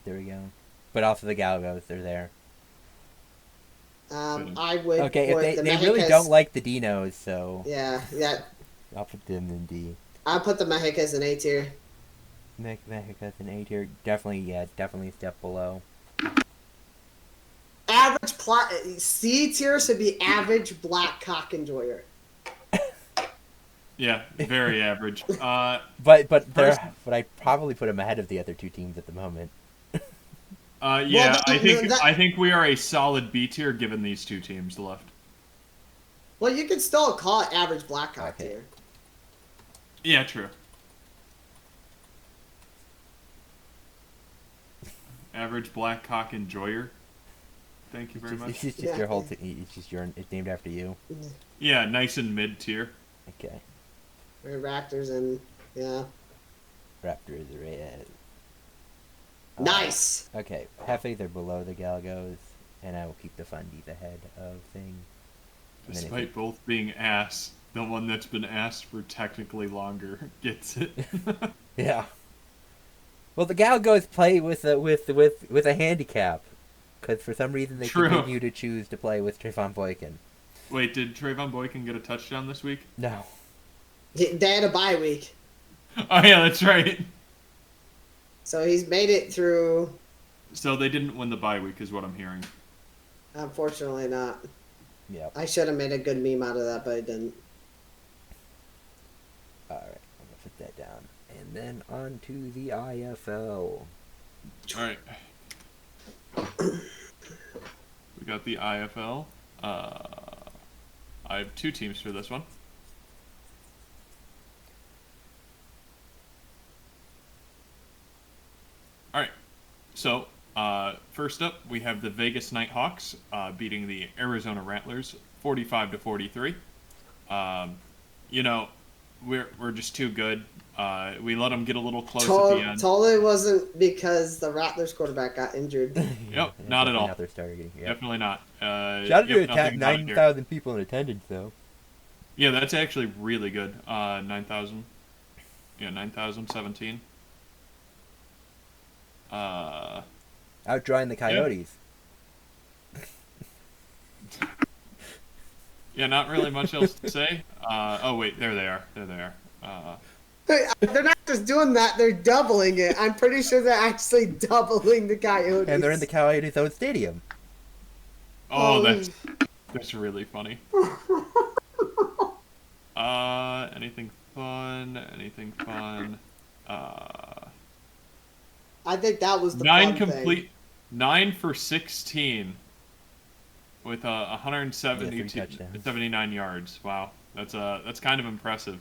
there we go. But also the Galgos, they're there. I would Okay, put if the they really Mexicas- don't like the Dinos, so Yeah, I'll put them in D. I put the Mexicas in A tier. Mexico's an A tier. Definitely a step below. Average C tier should be average black cock enjoyer. Yeah, very average. But First- I probably put him ahead of the other two teams at the moment. Yeah, Well, I think we are a solid B tier given these two teams left. Well, you can still call it average black cock Okay. tier. Yeah, true. Average black cock enjoyer. Thank you very much. It's just Yeah. your whole. It's named after you. Yeah, nice and mid tier. Okay. Or Raptors and yeah. Raptors are red. Nice. Okay, Hefes are below the Galgos, and I will keep the Fundies ahead of things. And then if Despite both being ass, the one that's been asked for technically longer gets it. Yeah. Well, the Galgos play with a handicap, because for some reason they True. continue to choose to play with Trayvon Boykin. Wait, did Trayvon Boykin get a touchdown this week? No. They had a bye week, Oh yeah, that's right. so he's made it through. So they didn't win the bye week, is what I'm hearing. Unfortunately, not. Yep. I should have made a good meme out of that, but I didn't. All right, I'm gonna put that down, and then on to the IFL. All right. We got the IFL. I have two teams for this one. All right. So, first up, we have the Vegas Nighthawks beating the Arizona Rattlers 45-43. You know, we're just too good. We let them get a little close at the end. Totally wasn't because the Rattlers quarterback got injured. Yep, not at all. Another starter getting. Yep. Definitely not. Shout out to nothing about it here. 9,000 people in attendance, though. Yeah, that's actually really good. 9,000. Yeah, 9,017. Outdrawing the Coyotes. Yeah, not really much else to say. Oh wait, there they are. There they are. They're not just doing that; they're doubling it. I'm pretty sure they're actually doubling the Coyotes. And they're in the Coyotes' own stadium. Oh, that's really funny. Anything fun? Anything fun? I think that was the 9 fun complete. thing. 9 for 16. With 170 Yeah, 3 touchdowns. 79 yards. Wow, that's kind of impressive.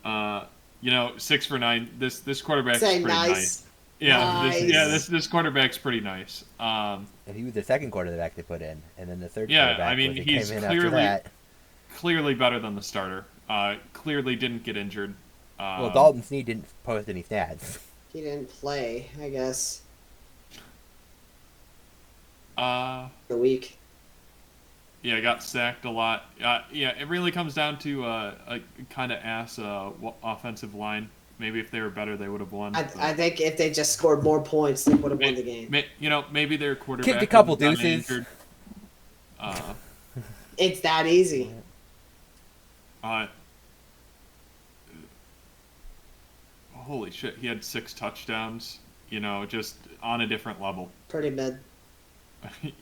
6 for 9. This quarterback's Say pretty nice. nice. Yeah, Nice. this quarterback's pretty nice. And he was the second quarterback they put in, and then the third Yeah, quarterback I mean, was- he's came in after clearly- that. Clearly better than the starter. Clearly didn't get injured. Well, Dalton Snead didn't post any stats. He didn't play, I guess, Yeah, the week. got sacked a lot. Yeah, it really comes down to a kind of ass offensive line. Maybe if they were better, they would have won. I think if they just scored more points, they would have won the game. Maybe their quarterback Kicked a couple hasn't gotten deuces. injured. It's that easy. Holy shit, he had 6 touchdowns. Just on a different level. Pretty mid.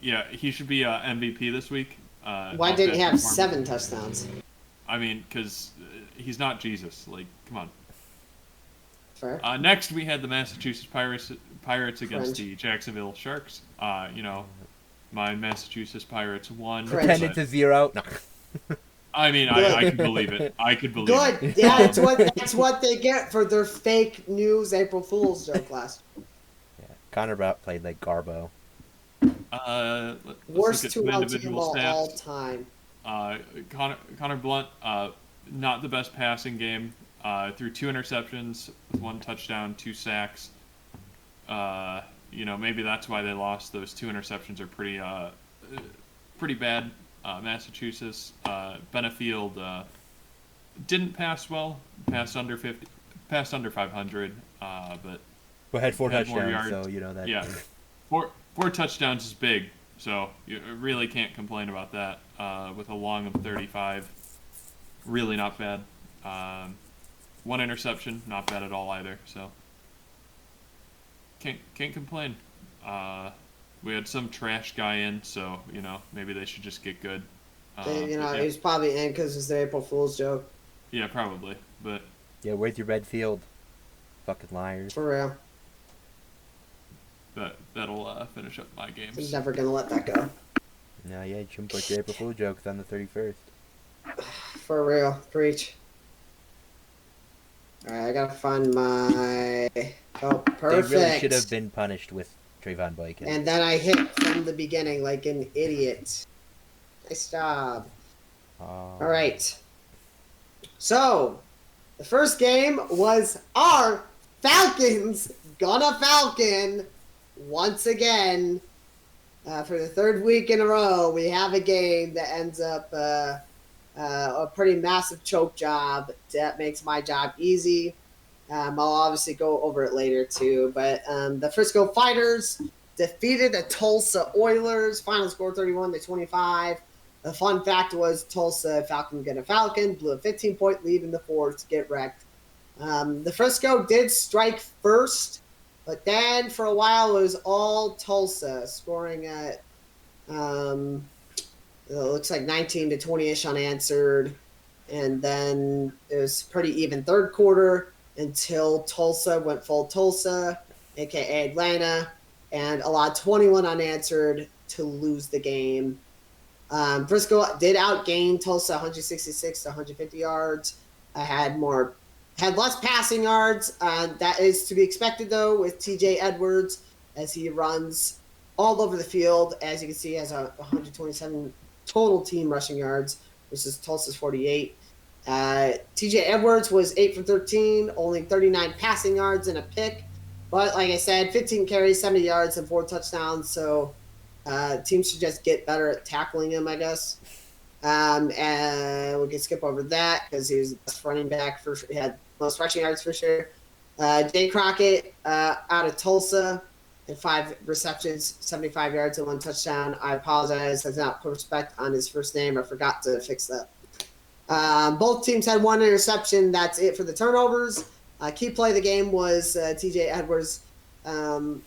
Yeah, he should be MVP this week. Why off didn't that he have performance. 7 touchdowns? I mean, because he's not Jesus. Like, come on. Fair. Next, we had the Massachusetts Pirates against French. the Jacksonville Sharks. My Massachusetts Pirates won. French. Attendance is 0. No. I mean, I can believe it. I could believe it. Good. Yeah, that's what they get for their fake news April Fool's joke last. Yeah. Connor Brown played like Garbo. Let's Worst look at 2 some out individual team of all stats. time. Connor Blunt, not the best passing game. Threw 2 interceptions with 1 touchdown, 2 sacks. Maybe that's why they lost. Those 2 interceptions are pretty bad. Massachusetts, Benefield didn't pass well. Passed under 500. But had 4 had more touchdowns, yards. so you know that. yeah, 4 touchdowns is big. So you really can't complain about that. With a long of 35, really not bad. one interception, not bad at all either. So can't complain. We had some trash guy in, so maybe they should just get good. Yeah. He's probably in because it's the April Fool's joke. Yeah, probably. But Yeah, where's your Redfield? Fucking liars. For real. that'll finish up my games. He's never gonna let that go. No, yeah, you shouldn't put your April Fool jokes on the 31st. For real. Preach. Alright, I gotta find my... Oh, perfect. They really should have been punished with Trayvon Boykin. And then I hit from the beginning like an idiot. Nice job. Alright. So, the first game was our Falcons gonna Falcon once again. For the third week in a row, we have a game that ends up a pretty massive choke job. That makes my job easy. I'll obviously go over it later too. But the Frisco Fighters defeated the Tulsa Oilers. Final score 31-25. The fun fact was Tulsa Falcon get a Falcon, blew a 15-point lead in the fourth, get wrecked. The Frisco did strike first, but then for a while it was all Tulsa, scoring at it looks like 19 to 20-ish unanswered. And then it was pretty even third quarter until Tulsa went full Tulsa, a.k.a. Atlanta, and allowed 21 unanswered to lose the game. Frisco did outgain Tulsa 166 to 150 yards. Had less passing yards. That is to be expected, though, with TJ Edwards, as he runs all over the field. As you can see, he has 127 total team rushing yards versus Tulsa's 48. TJ Edwards was 8 for 13, only 39 passing yards and a pick. But like I said, 15 carries, 70 yards, and 4 touchdowns. So teams should just get better at tackling him, I guess. And we can skip over that because he was the best running back. He had most rushing yards for sure. Jay Crockett out of Tulsa had 5 receptions, 75 yards, and 1 touchdown. I apologize. I did not put respect on his first name. I forgot to fix that. Both teams had 1 interception. That's it for the turnovers. Key play of the game was TJ Edwards. The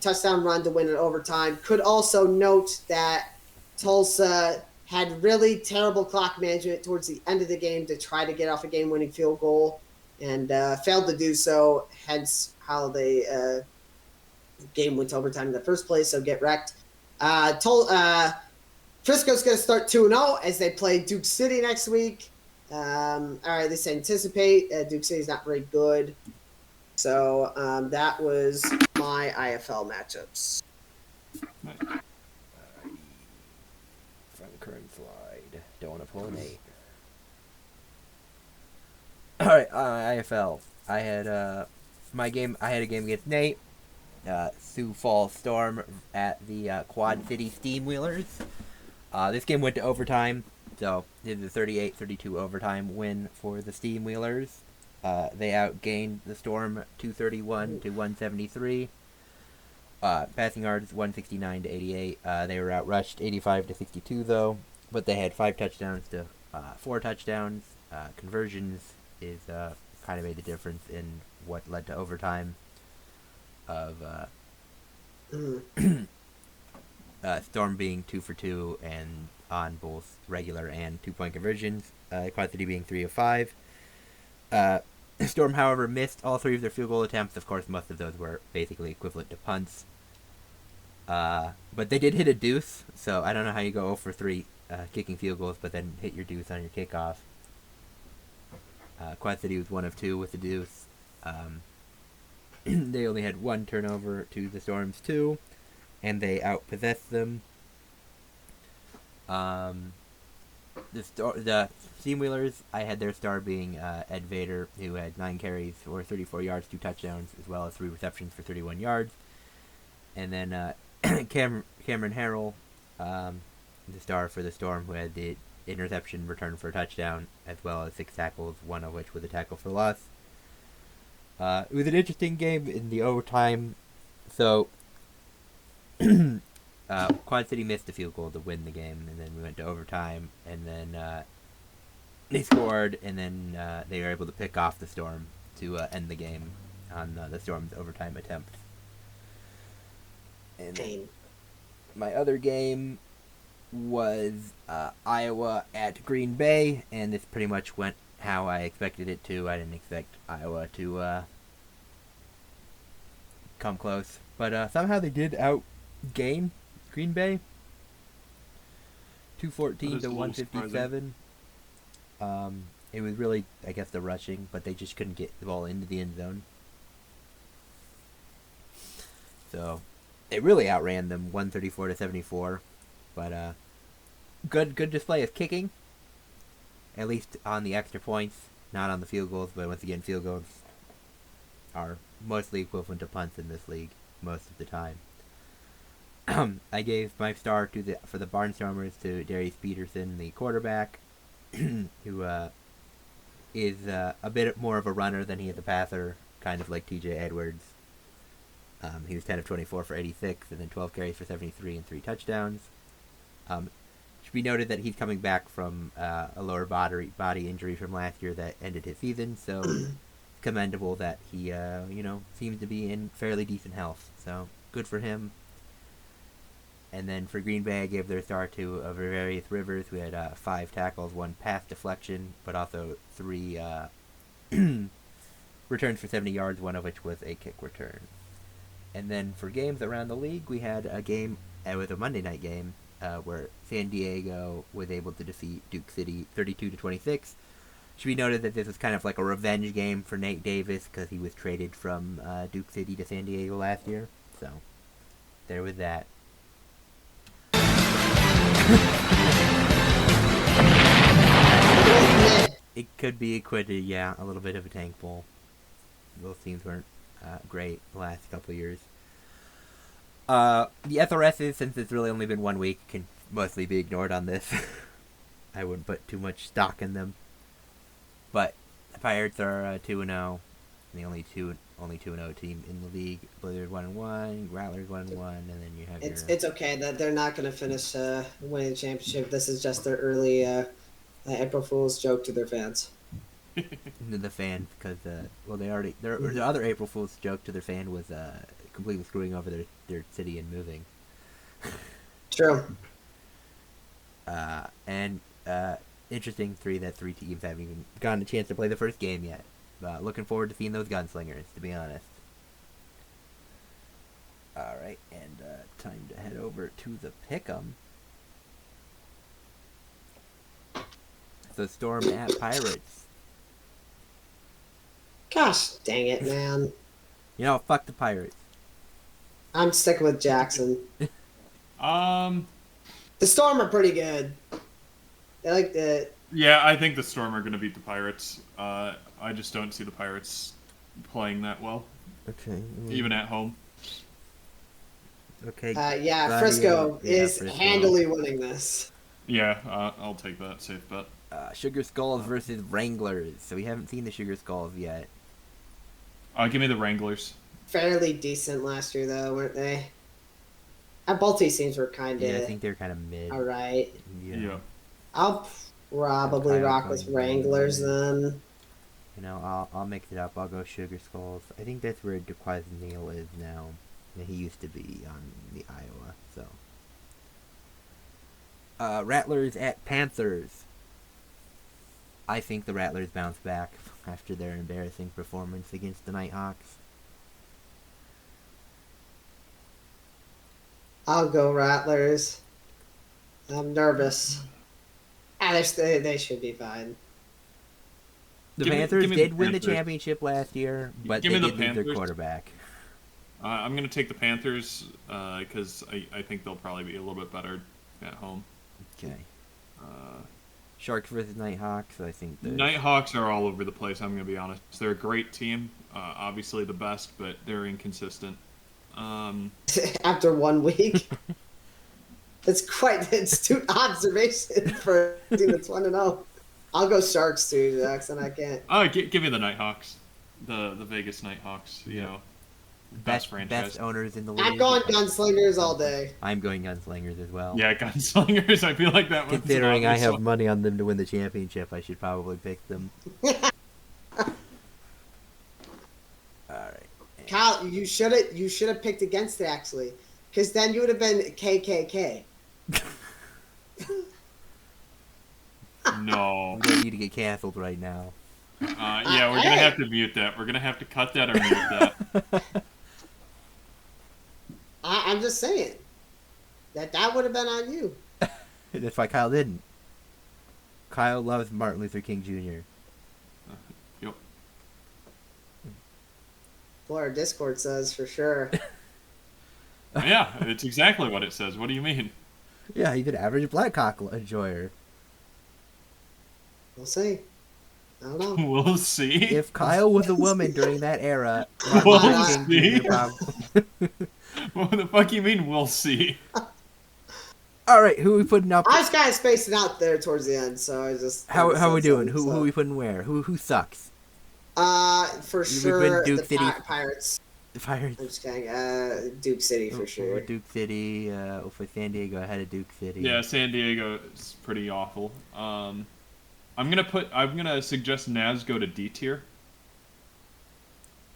touchdown run to win in overtime. Could also note that Tulsa had really terrible clock management towards the end of the game to try to get off a game-winning field goal and failed to do so, hence how the game went to overtime in the first place, so get wrecked. Frisco's going to start 2-0 as they play Duke City next week. Or at least I anticipate. Duke City's not very good. So that was my IFL matchups. Nice. From current slide. Don't want to pull an 8. Alright, IFL. I had my game. I had a game against Nate. Sioux Falls Storm at the Quad City Steamwheelers. This game went to overtime, so it was a 38-32 overtime win for the Steamwheelers. They outgained the Storm 231 to 173. Passing yards 169 to 88. They were outrushed 85 to 62 though, but they had 5 touchdowns to 4 touchdowns. Conversions is kind of made the difference in what led to overtime. Of Storm being 2 for 2 and on both regular and 2-point conversions. Quad City being 3 of 5. Storm, however, missed all 3 of their field goal attempts. Of course, most of those were basically equivalent to punts. But they did hit a deuce, so I don't know how you go 0 for 3 kicking field goals, but then hit your deuce on your kickoff. Quad City was 1 of 2 with the deuce. They only had 1 turnover to the Storm's 2, and they outpossessed them. The Steamwheelers, I had their star being Ed Vader, who had 9 carries for 34 yards, 2 touchdowns, as well as 3 receptions for 31 yards. And then Cameron Harrell, the star for the Storm, who had the interception return for a touchdown, as well as 6 tackles, 1 of which was a tackle for loss. It was an interesting game in the overtime. So, Quad City missed the field goal to win the game, and then we went to overtime, and then they scored, and then they were able to pick off the Storm to end the game on the Storm's overtime attempt. And Pain. my other game was Iowa at Green Bay, and this pretty much went how I expected it to. I didn't expect Iowa to come close, but somehow they did outgame Green Bay, 214 to 157. It was really, I guess, the rushing, but they just couldn't get the ball into the end zone. So it really outran them, 134 to 74. But good display of kicking, at least on the extra points, not on the field goals. But once again, field goals are mostly equivalent to punts in this league most of the time. I gave my star for the Barnstormers to Darius Peterson, the quarterback, who is a bit more of a runner than he is a passer, kind of like TJ Edwards. He was 10 of 24 for 86, and then 12 carries for 73 and 3 touchdowns. Should be noted that he's coming back from a lower body injury from last year that ended his season, so it's commendable that he seems to be in fairly decent health. So good for him. And then for Green Bay, I gave their star to Various Rivers, who had 5 tackles, 1 pass deflection, but also 3 returns for 70 yards, one of which was a kick return. And then for games around the league, we had a game, it was a Monday night game, where San Diego was able to defeat Duke City 32 to 26. Should be noted that this was kind of like a revenge game for Nate Davis, because he was traded from Duke City to San Diego last year. So there was that. It could be acquitted, yeah, a little bit of a tank bowl. Both teams weren't great the last couple of years. The SRSs, since it's really only been 1 week, can mostly be ignored on this. I wouldn't put too much stock in them. But the Pirates are 2-0, the only 2-0 team in the league. Blizzard 1-1, Rattlers 1-1, and then you have It's okay that they're not going to finish winning the championship. This is just their early April Fool's joke to their fans. The fans, because the other April Fool's joke to their fan was completely screwing over their city and moving. True. And interesting that 3 teams haven't even gotten a chance to play the first game yet. Looking forward to seeing those gunslingers, to be honest. Alright, and time to head over to the Pick'em. So Storm at Pirates. Gosh dang it, man. You know, fuck the Pirates. I'm sticking with Jackson. The Storm are pretty good. They like the... Yeah, I think the Storm are going to beat the Pirates. I just don't see the Pirates playing that well. Okay. Even at home. Okay. Frisco is Frisco. handily winning this. Yeah, I'll take that. Safe bet. Sugar Skulls versus Wranglers. So we haven't seen the Sugar Skulls yet. Give me the Wranglers. Fairly decent last year, though, weren't they? Both these teams were kind of... Yeah, I think they're kind of mid. All right. Yeah. I'll probably Kinda rock with going Wranglers Wranglers. then. You know, I'll mix it up. I'll go Sugar Skulls. I think that's where DeQuaz Neal is now. Yeah, he used to be on the Iowa, so. Rattlers at Panthers. I think the Rattlers bounce back after their embarrassing performance against the Nighthawks. I'll go Rattlers. I'm nervous. They should be fine. The Give me Panthers the did win the Panthers. championship last year, but Give they me the did lose their Panthers. quarterback. I'm going to take the Panthers because I think they'll probably be a little bit better at home. Okay. Sharks versus Nighthawks. I think the Nighthawks are all over the place, I'm going to be honest. They're a great team. Obviously the best, but they're inconsistent. After 1 week. It's quite an astute observation for a team that's 1-0. I'll go Sharks too, Jackson. I can't. Give me the Nighthawks. The Vegas Nighthawks, you know. best franchise. Best owners in the I'm league. going Gunslingers all day. I'm going Gunslingers as well. Yeah, Gunslingers. I feel like that one's Considering an I obvious have one. money on them to win the championship, I should probably pick them. Alright. Kyle, you should have picked against it actually, because then you would have been KKK. No. We need to get canceled right now. Yeah, we're gonna have to mute that. We're gonna have to cut that or mute that. I'm just saying that would have been on you. That's why Kyle didn't. Kyle loves Martin Luther King Jr. Yep. Well, our Discord says for sure. Yeah, it's exactly what it says. What do you mean? Yeah, he's an average black cock enjoyer. We'll see. I don't know. We'll see. If Kyle was a woman during that era, We'll Martin Luther King see. Jr. probably... What the fuck you mean? We'll see. Alright, who are we putting up? I was kind of spacing out there towards the end, so I just. How are we doing? Who So, are we putting where? Who sucks? For We've sure, been Duke the City. Pirates. The Pirates. I'm just kidding. Duke City for sure. Duke City, for San Diego ahead of Duke City. Yeah, San Diego is pretty awful. I'm gonna suggest Naz go to D tier.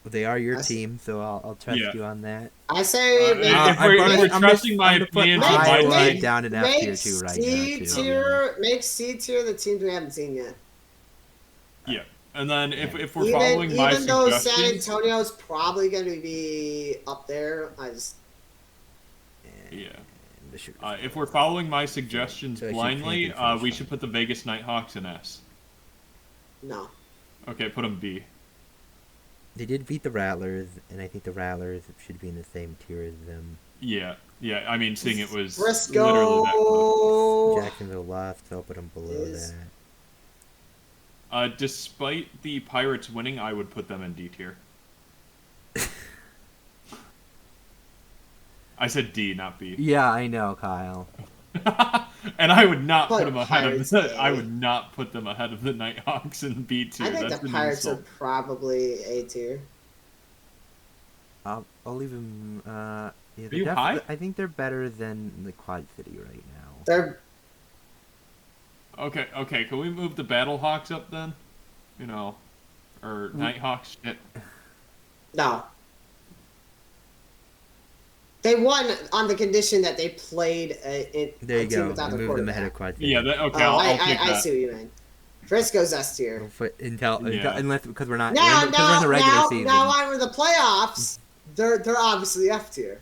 They are your I see. team, so I'll trust Yeah. you on that. I say if we're trusting my I'm gonna put opinion, Iowa make- down in F make tier too right C now too. tier, make C tier the teams we haven't seen yet. Yeah, and then if we're following my Even though San suggestions, Antonio's probably going to be up there, I just yeah. And the Sugar If we're following my suggestions So I should blindly, change it for we this should time. put the Vegas Nighthawks in S. no. Okay, put them B. They did beat the Rattlers, and I think the Rattlers should be in the same tier as them. Yeah. I mean, seeing it was literally that close. Frisco. Jacksonville lost, so I'll put them below Is- that. Despite the Pirates winning, I would put them in D tier. I said D, not B. Yeah, I know, Kyle. And I would not Put put them ahead of Pirates the, A. I would not put them ahead of the Nighthawks in B tier. I think That's the an Pirates are insult. probably A tier. I'll leave them. Yeah, they're you high? I think they're better than the Quad City right now. They're Okay, can we move the Battlehawks up then? You know, or Nighthawks? Shit. no. They won on the condition that they played a There you team go. without I their moved them ahead of quarterback. Quad City. Yeah, okay, Oh, I'll take I that. see what you mean. Frisco's S tier. Until Yeah. unless because we're not Now, because we're in the regular season. now on the playoffs, they're obviously F tier.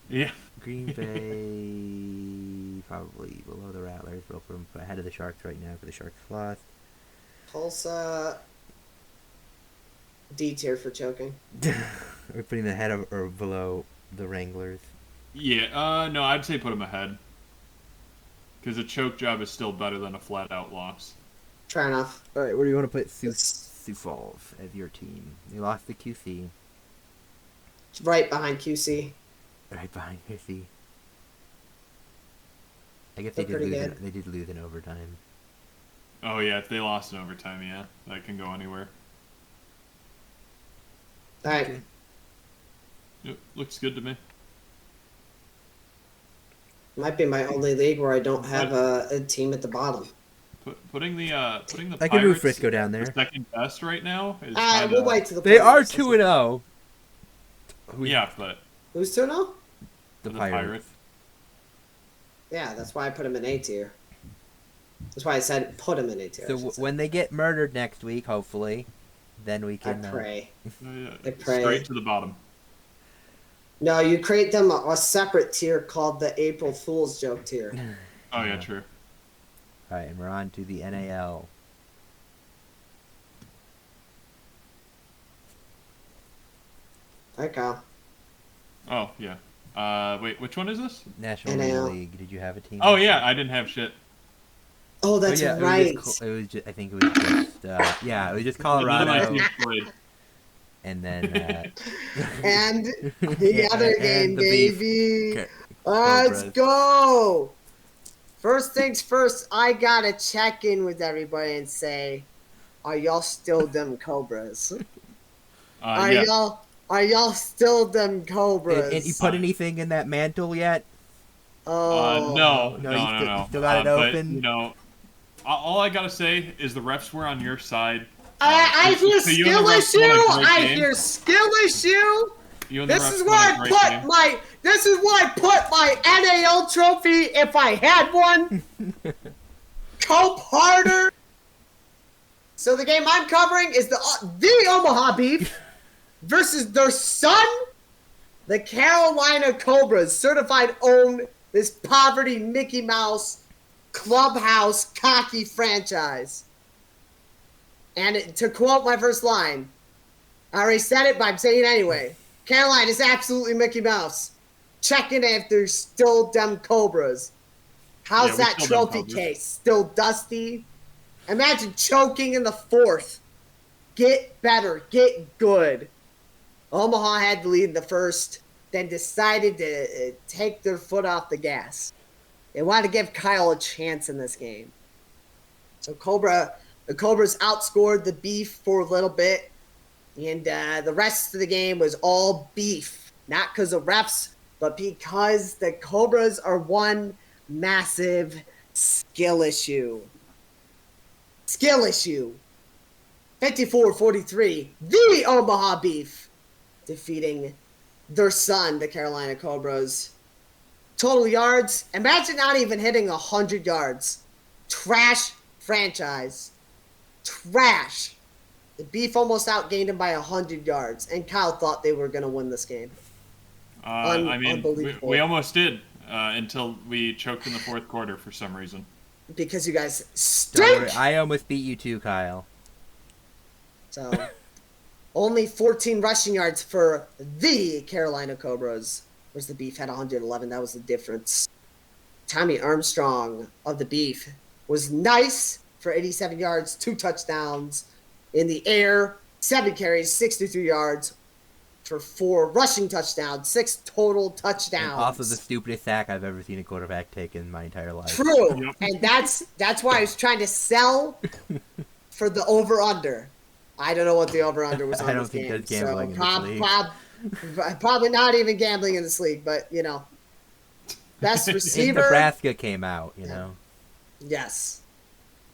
Yeah. Green Bay probably below the Rattlers. We'll put them ahead of the Sharks right now because the Sharks lost. Tulsa D tier for choking. We're putting them ahead of or below the Wranglers. Yeah, no, I'd say put them ahead. Because a choke job is still better than a flat out loss. Fair enough. All right, where do you want to put Sioux It's Falls as your team? They lost to QC, right behind QC. right behind QC. I guess they They're did pretty lose. good. They did lose in overtime. Oh yeah, if they lost in overtime, yeah, that can go anywhere. All right. Okay. Yep, looks good to me. Might be my only league where I don't have a team at the bottom. Putting the I Pirates can move Frisco down there. second best right now is We'll wait till the They are playoffs. 2-0. Yeah, but Who's 2-0? The the Pirates. Yeah, that's why I put him in A tier. That's why I said put him in A tier. So I should say. when they get murdered next week, hopefully, then we I can. pray. Yeah, I pray. straight to the bottom. No, you create them a separate tier called the April Fool's joke tier. Oh yeah, true. All right, and we're on to the NAL. Hi, Kyle. Oh yeah. Wait, which one is this? National NAL. League. Did you have a team? Oh yeah, I didn't have shit. Oh, that's yeah, right. It was just, I think it was just. Yeah, it was just None of my Colorado, teams played. and then. And the other And game, the beef. baby. Okay. Let's Cobras. go. First things first, I gotta check in with everybody and say, are y'all still them Cobras? Are Yeah. Are y'all still them Cobras? And you put anything in that mantle yet? Oh. No, No, no, you no, still- no. still got it But, open? you know, all I gotta say is the refs were on your side. I hear So you and the skill refs issue. won a great I game. hear skill issue. You and the This refs is won where a I great put game. my. This is where I put my NAL trophy if I had one. Cope harder. So the game I'm covering is the Omaha Beef versus their son, the Carolina Cobras, certified own this poverty Mickey Mouse clubhouse cocky franchise. And to quote my first line, I already said it, but I'm saying it anyway. Carolina is absolutely Mickey Mouse. Checking if they're still them Cobras. How's Yeah, we that still them trophy Cobras. case? Still dusty? Imagine choking in the fourth. Get better. Get good. Omaha had the lead in the first, then decided to take their foot off the gas. They wanted to give Kyle a chance in this game. So the Cobras outscored the Beef for a little bit, and the rest of the game was all Beef. Not because of refs, but because the Cobras are one massive skill issue. Skill issue. 54-43, the Omaha Beef defeating their son, the Carolina Cobras. Total yards, imagine not even hitting 100 yards. Trash franchise. Trash. The Beef almost outgained him by 100 yards, and Kyle thought they were going to win this game. I mean, Unbelievable. we almost did until we choked in the fourth quarter for some reason. Because you guys Don't worry, stink! I almost beat you too, Kyle. So, only 14 rushing yards for the Carolina Cobras. Whereas the Beef had 111. That was the difference. Tommy Armstrong of the Beef was nice for 87 yards, 2 touchdowns in the air, 7 carries, 63 yards for 4 rushing touchdowns, 6 total touchdowns. And also the stupidest sack I've ever seen a quarterback take in my entire life. True, Yep. and that's why I was trying to sell for the over/under. I don't know what the over/under was on I don't this think game. there's gambling in this league. Probably not even gambling in this league, but you know, best In receiver. Nebraska came out, you know. Yes.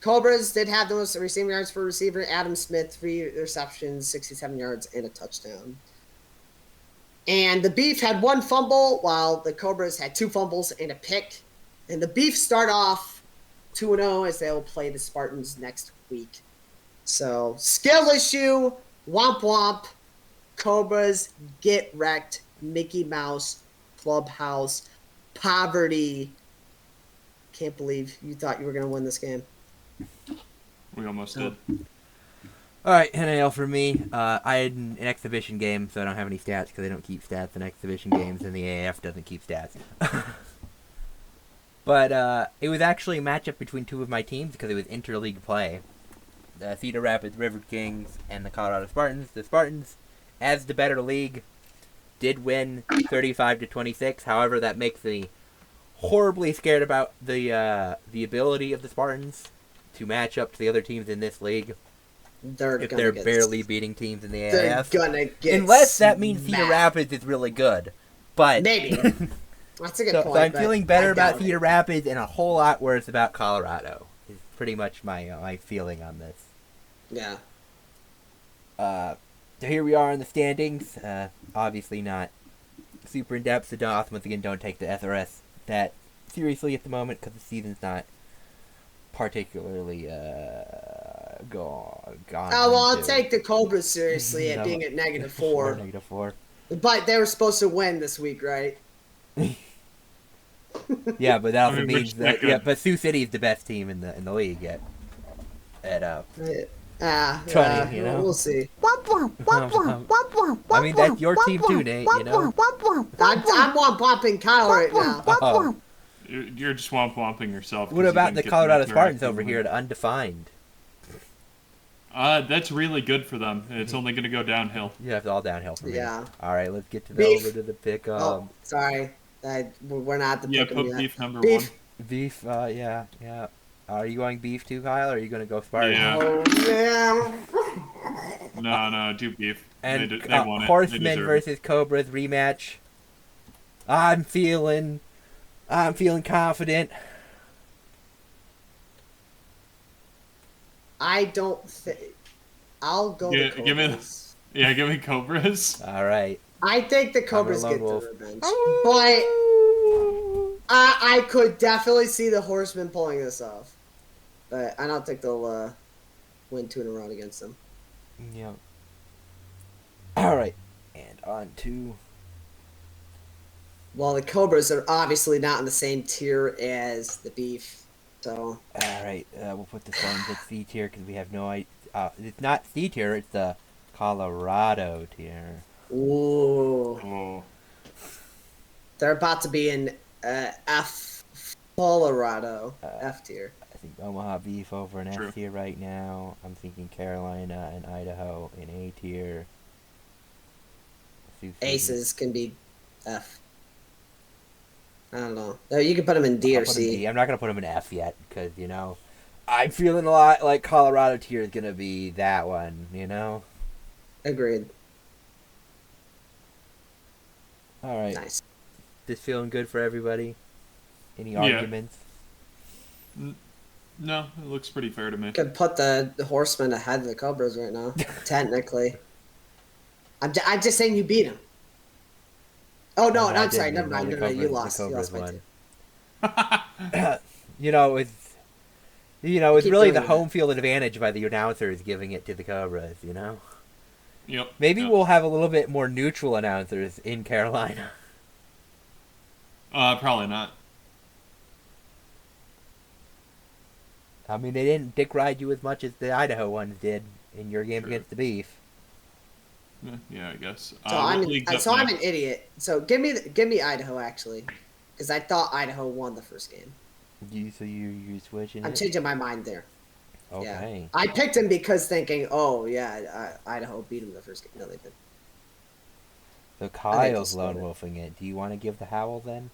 Cobras did have the most receiving yards for receiver. Adam Smith, 3 receptions, 67 yards, and a touchdown. And the Beef had 1 fumble, while the Cobras had 2 fumbles and a pick. And the Beef start off 2-0 as they'll play the Spartans next week. So, skill issue, womp womp. Cobras get wrecked. Mickey Mouse, clubhouse, poverty. Can't believe you thought you were going to win this game. We almost did. Alright, NAL for me. I had an exhibition game, so I don't have any stats because they don't keep stats in exhibition games, and the AAF doesn't keep stats. But it was actually a matchup between 2 of my teams because it was interleague play. The Cedar Rapids River Kings and the Colorado Spartans. The Spartans, as the better league, did win 35-26. However, that makes me horribly scared about the ability of the Spartans to match up to the other teams in this league. If they're barely beating teams in the AAF. They're gonna get Unless that means Cedar smacked. Rapids is really good. But Maybe. That's a good so point. I'm but feeling better I about doubt it. Cedar Rapids and a whole lot worse about Colorado. Is pretty much my feeling on this. Yeah. So here we are in the standings. Obviously not super in depth. So once again, don't take the SRS that seriously at the moment because the season's not particularly gone. Oh, well, I'll take the Cobras seriously at No. being at -4. -4. But they were supposed to win this week, right? Yeah, but that also I mean, means which that they could. but Sioux City is the best team in the league at 20, you know? We'll see. I mean, that's your team too, Nate, you know? I'm one-popping Kyle right now. Oh. You're just womp-womping yourself. 'cause What you about didn't the get Colorado interactive Spartans over win. here at undefined? That's really good for them. It's only going to go downhill. Yeah, it's all downhill from here. Yeah. All right, let's get to the Beef. over to the pick. Oh, sorry. We're not at the Yeah, pick 'em put yet. beef number Beef. 1. Beef. Yeah. Are you going beef too, Kyle? Or are you going to go Spartans? Yeah. Oh, yeah. No, do beef. And They want it. They Horsemen deserve it. versus Cobras rematch. I'm feeling confident. I don't think. I'll go Yeah, the give me- Cobras. Yeah, give me Cobras. All right. I think the Cobras lone get the wolf. revenge. But I could definitely see the Horsemen pulling this off. But I don't think they'll win 2 in a row against them. Yep. All right. And on to Well, the Cobras are obviously not in the same tier as the Beef. So, all right. We'll put this on the C tier because we have no idea. It's not C tier. It's the Colorado tier. ooh. Oh, They're about to be in F Colorado. F tier. I think Omaha Beef over in True. F tier right now. I'm thinking Carolina and Idaho in A tier. Sioux City. Aces can be F. I don't know. You can put them in D I'll or put 'em C. D. I'm not gonna put them in F yet because I'm feeling a lot like Colorado tier is gonna be that one. Agreed. All right. Nice. This feeling good for everybody? Any Yeah. arguments? no, it looks pretty fair to me. Could put the Horsemen ahead of the Cobras right now. Technically. I'm just saying you beat them. Oh no, I I'm didn't sorry. mean Never that. mind. The No, you Cobras- lost. the You Cobras lost by won. 2. It's Keep really doing the that. home field advantage by the announcers giving it to the Cobras. Yep. Maybe yep. we'll have a little bit more neutral announcers in Carolina. Probably not. I mean, they didn't dick ride you as much as the Idaho ones did in your game True. against the Beef. Yeah, I guess. So what I'm league's up I'm next? an idiot. So give me Idaho actually, because I thought Idaho won the first game. You switching I'm it? changing my mind there. Okay. Yeah. I picked him because thinking, oh yeah, Idaho beat him the first game. No, they did. So think Kyle's they'll lone split it. wolfing it. Do you want to give the howl then?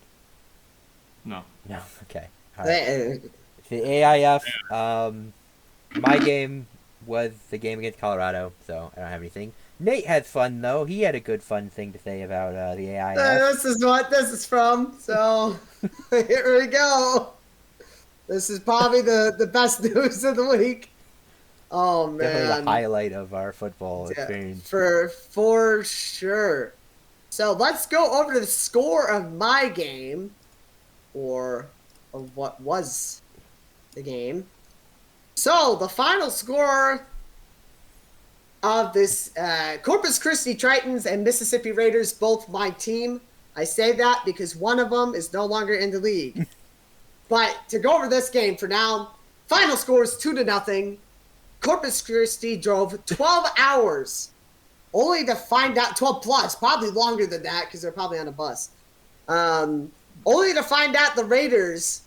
No. No. Okay. All right. They- The AIF, my game was the game against Colorado, so I don't have anything. Nate had fun though. He had a good fun thing to say about the AIF. This is what this is from. So here we go. This is probably the best news of the week. Oh man, Definitely the highlight of our football Yeah, experience. for sure. So let's go over to the score of my game, or of what was the game. So the final score of this Corpus Christi Tritons and Mississippi Raiders, both my team. I say that because one of them is no longer in the league. But to go over this game for now, final score is 2-0. Corpus Christi drove 12 hours only to find out, 12 plus, probably longer than that because they're probably on a bus. Only to find out the Raiders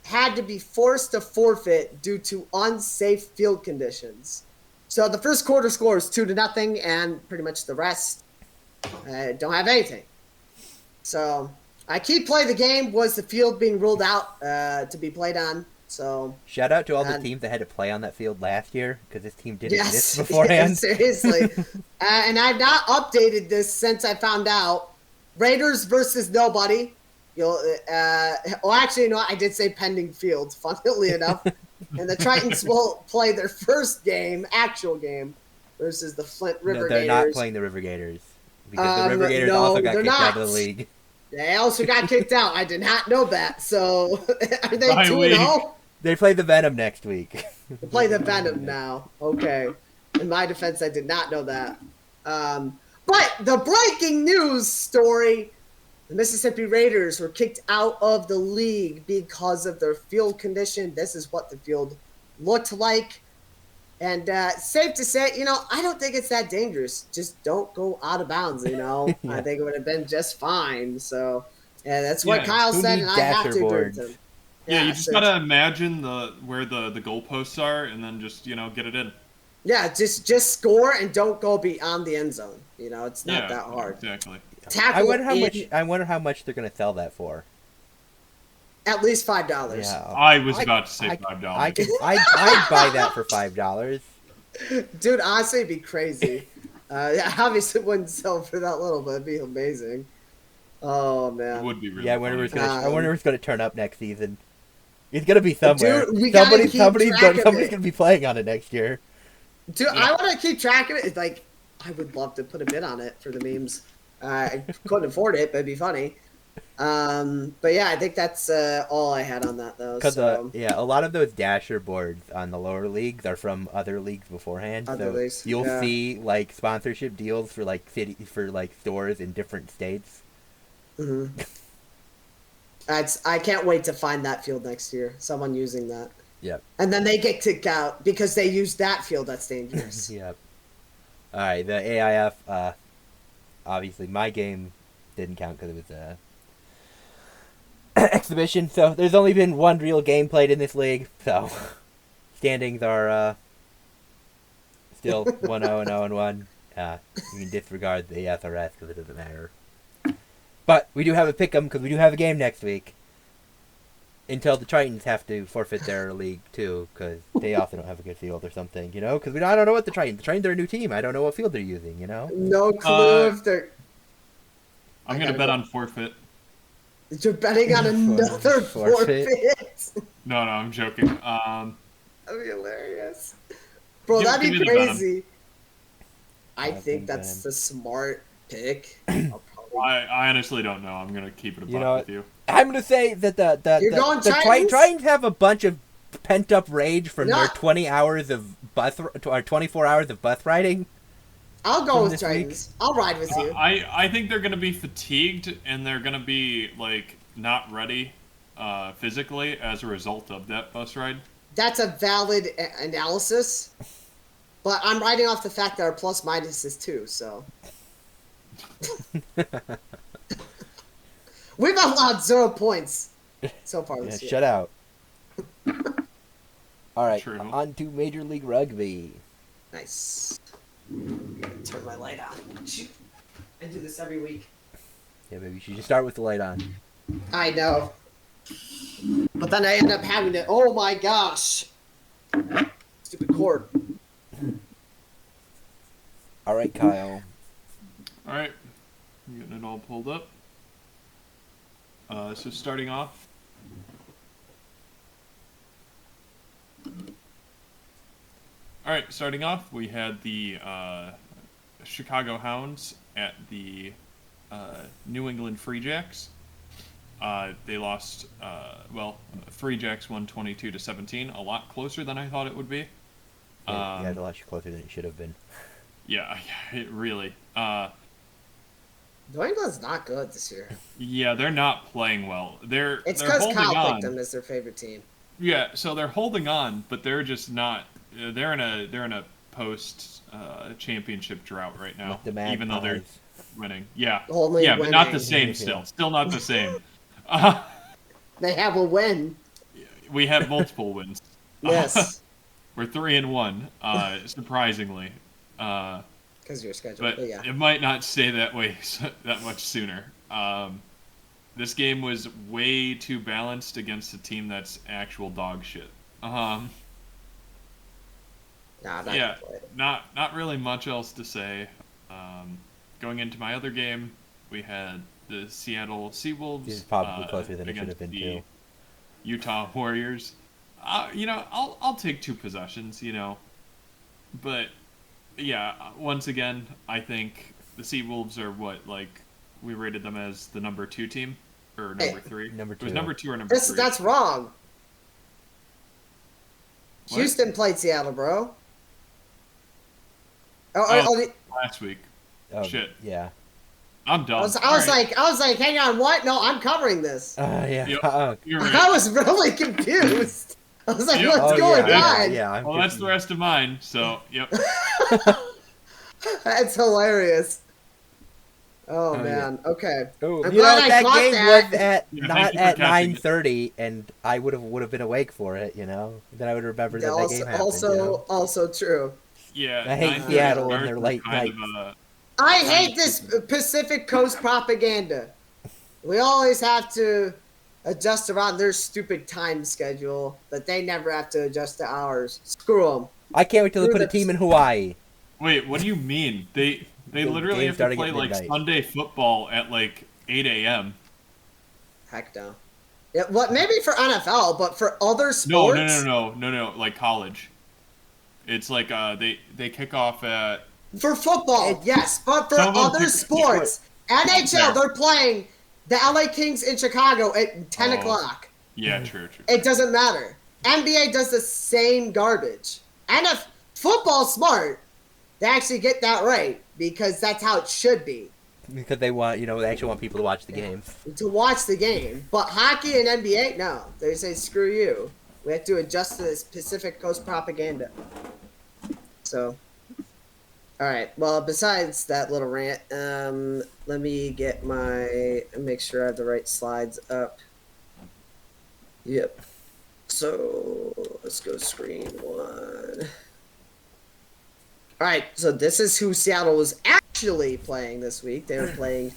had to be forced to forfeit due to unsafe field conditions. So the first quarter score is 2-0, and pretty much the rest don't have anything. So a key play of the game was the field being ruled out to be played on. So Shout out to all the And- teams that had to play on that field last year because this team didn't yes, exist beforehand. seriously. And I've not updated this since I found out. Raiders versus nobody. Actually, I did say pending field, funnily enough. And the Tritons will play their first game, actual game, versus the Flint River No, they're Gators. not playing the River Gators because the River Gators no, also got they're kicked out of not. the league. They also got kicked out. I did not know that. So are they Bye, 2-0? They play the Venom next week. They play the Venom now. Okay. In my defense, I did not know that. But the breaking news story, the Mississippi Raiders were kicked out of the league because of their field condition. This is what the field looked like. And safe to say, I don't think it's that dangerous. Just don't go out of bounds, Yeah. I think it would have been just fine. So, yeah, that's what Yeah. Kyle Who said, needs and I have to agree with dasherboards? him. Yeah, you just so- gotta imagine where the goalposts are, and then just get it in. Yeah, just score and don't go beyond the end zone. It's not that hard. Exactly. Tackle I wonder how in much. I wonder how much they're gonna sell that for. at least $5. Yeah, I was I- about to say I $5. I'd buy that for $5. Dude, honestly, it'd be crazy. Yeah, obviously, it wouldn't sell for that little, but it'd be amazing. Oh It man, would be really Yeah, I wonder if funny. it's gonna. I wonder if it's gonna turn up next season. It's gonna be somewhere. Dude, we gotta keep track of Somebody's it. gonna be playing on it next year. dude, I want to keep track of it. Like, I would love to put a bid on it for the memes. I couldn't afford it, but it'd be funny. But yeah, I think that's all I had on that though. Because So a lot of those dasher boards on the lower leagues are from other leagues beforehand. Other So leagues, you'll yeah. see like sponsorship deals for like stores in different states. mhm. I can't wait to find that field next year. Someone using that. Yep. And then they get kicked out because they used that field that's dangerous. Yep. All right, the AIF. Obviously, my game didn't count because it was a exhibition. So there's only been one real game played in this league. So standings are still 1-0 and 0-1. You can disregard the SRS because it doesn't matter. But we do have a pick'em because we do have a game next week. Until the Tritons have to forfeit their league too, because they also don't have a good field or something, you know. Because I don't know what the Tritons are a new team. I don't know what field they're using, you know. No clue if they're. I'm gonna bet on forfeit. You're betting on another Forfeit. forfeit. No, I'm joking. That'd be hilarious. Bro, Give- that'd give be me the Venom. crazy. I Venom. think that's the smart pick. I'll probably... I honestly don't know. I'm gonna keep it a You buck know with you. I'm gonna say that You're going Tritons? Tritons have a bunch of pent up rage from No. their 20 hours of or 24 hours of bus riding. I'll go From with this Tritons. I'll ride with you. I think they're gonna be fatigued and they're gonna be like not ready physically as a result of that bus ride. That's a valid analysis. But I'm riding off the fact that our plus minus is 2, so. We've allowed 0 points so far Yeah, this year. shut out. All right, True. on to Major League Rugby. Nice. Turn my light on. Shoot. I do this every week. Yeah, maybe you should just start with the light on. I know. But then I end up having to. Oh my gosh. Stupid cord. All right, Kyle. All right, I'm getting it all pulled up. So starting off. All right, starting off, we had the Chicago Hounds at the New England Free Jacks. They lost. Free Jacks won 22-17, a lot closer than I thought it would be. Yeah, a lot closer than it should have been. Yeah, it really. New England's not good this year. Yeah, they're not playing well. They're It's they're because holding Kyle on. picked them as their favorite team. Yeah, so they're holding on, but they're just not. They're in a post championship drought right now. Like the Magpies. Even though they're winning. Yeah, Only yeah, but not the winning. same. Still not the same. They have a win. We have multiple wins. Yes. We're 3-1. Surprisingly. Because your schedule. But But yeah. it might not stay that way that much sooner. This game was way too balanced against a team that's actual dog shit. Nah, not Yeah, quite. not really much else to say. Going into my other game, we had the Seattle Seawolves. This is probably closer than it should against have been, the too. Utah Warriors. I'll take 2 possessions. But yeah, once again, I think the Seawolves are we rated them as the number 2 team or number 3. Number It was 2. number 2 or number 3. That's wrong. What? Houston played Seattle, bro. Oh. Last week. Oh, Shit. Yeah. I'm done. I was Alright. like, hang on, what? No, I'm covering this. Yeah. Yep. You're right. I was really confused. I was like, Yep. what's Oh, going yeah, on? Yeah. I'm Well, that's the confused. rest of mine. So, yep. That's hilarious. Oh, Oh, man. Okay. Oh, I'm you know glad I that caught game that. was at Yeah, not thank you for at catching it. 9:30, and I would have been awake for it. You know, then I would remember that that game happened. you know? Also true. Yeah. I hate 9:30 Seattle and starts their were late kind of, nights. I hate this Pacific Coast propaganda. We always have to adjust around their stupid time schedule, but they never have to adjust to ours. Screw them. I can't wait till they Through put a the- team in Hawaii. Wait, what do you mean? They The literally game have to starting play at like midnight. Sunday football at like 8 a.m. Heck no. Yeah, what? Maybe for NFL, but for other No, sports. no, like college. It's like they kick off at For football, yes, but for Some of them other do- sports, NHL, Fair. they're playing the LA Kings in Chicago at 10 Oh. o'clock. yeah, true. It doesn't matter. NBA does the same garbage. And if football's smart, they actually get that right because that's how it should be. Because they want, they actually want people to watch the game. To watch the game. But hockey and NBA, no. They say, screw you. We have to adjust to this Pacific Coast propaganda. So, all right. Well, besides that little rant, let me make sure I have the right slides up. Yep. So, let's go screen one. All right. So, this is who Seattle was actually playing this week. They were playing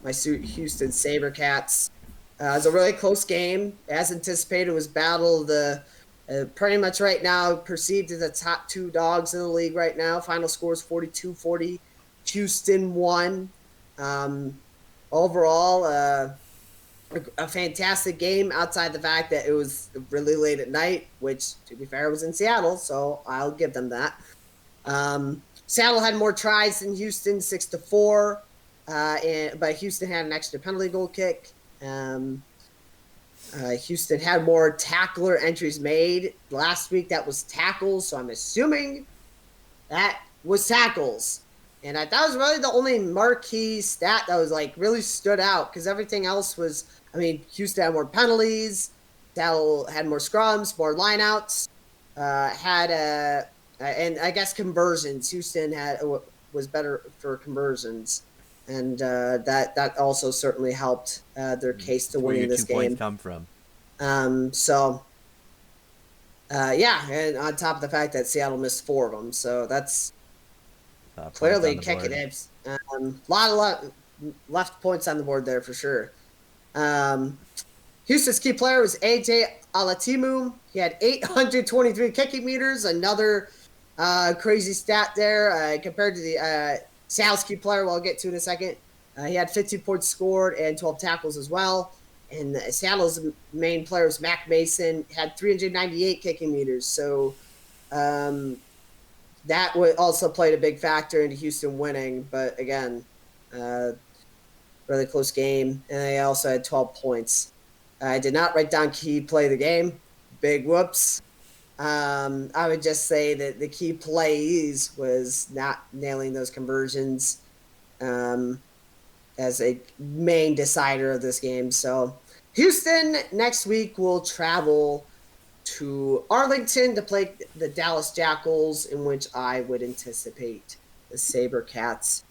my Houston SaberCats. It was a really close game. As anticipated, it was battle of the pretty much right now perceived as the top two dogs in the league right now. Final score is 42-40. Houston won. Overall, a fantastic game outside the fact that it was really late at night, which, to be fair, was in Seattle, so I'll give them that. Seattle had more tries than Houston, 6-4, but Houston had an extra penalty goal kick. Houston had more tackler entries made. Last week, that was tackles, so I'm assuming that was tackles. And that was really the only marquee stat that was really stood out because everything else was, Houston had more penalties, Seattle had more scrums, more lineouts, and I guess conversions. Houston was better for conversions. And that also certainly helped their case to Where winning your this 2 points game. come from. And on top of the fact that Seattle missed 4 of them, so that's Points clearly on the board. kicking it. Lot left points on the board there for sure. Houston's key player was AJ Alatimu. He had 823 kicking meters, another crazy stat there compared to the Seattle's key player, I'll get to in a second. He had 15 points scored and 12 tackles as well. And Seattle's main player was Mac Mason, had 398 kicking meters. So that would also played a big factor into Houston winning. But again, really close game. And they also had 12 points. I did not write down key play of the game. Big whoops. I would just say that the key plays was not nailing those conversions as a main decider of this game. So Houston next week will travel to Arlington to play the Dallas Jackals, in which I would anticipate the SaberCats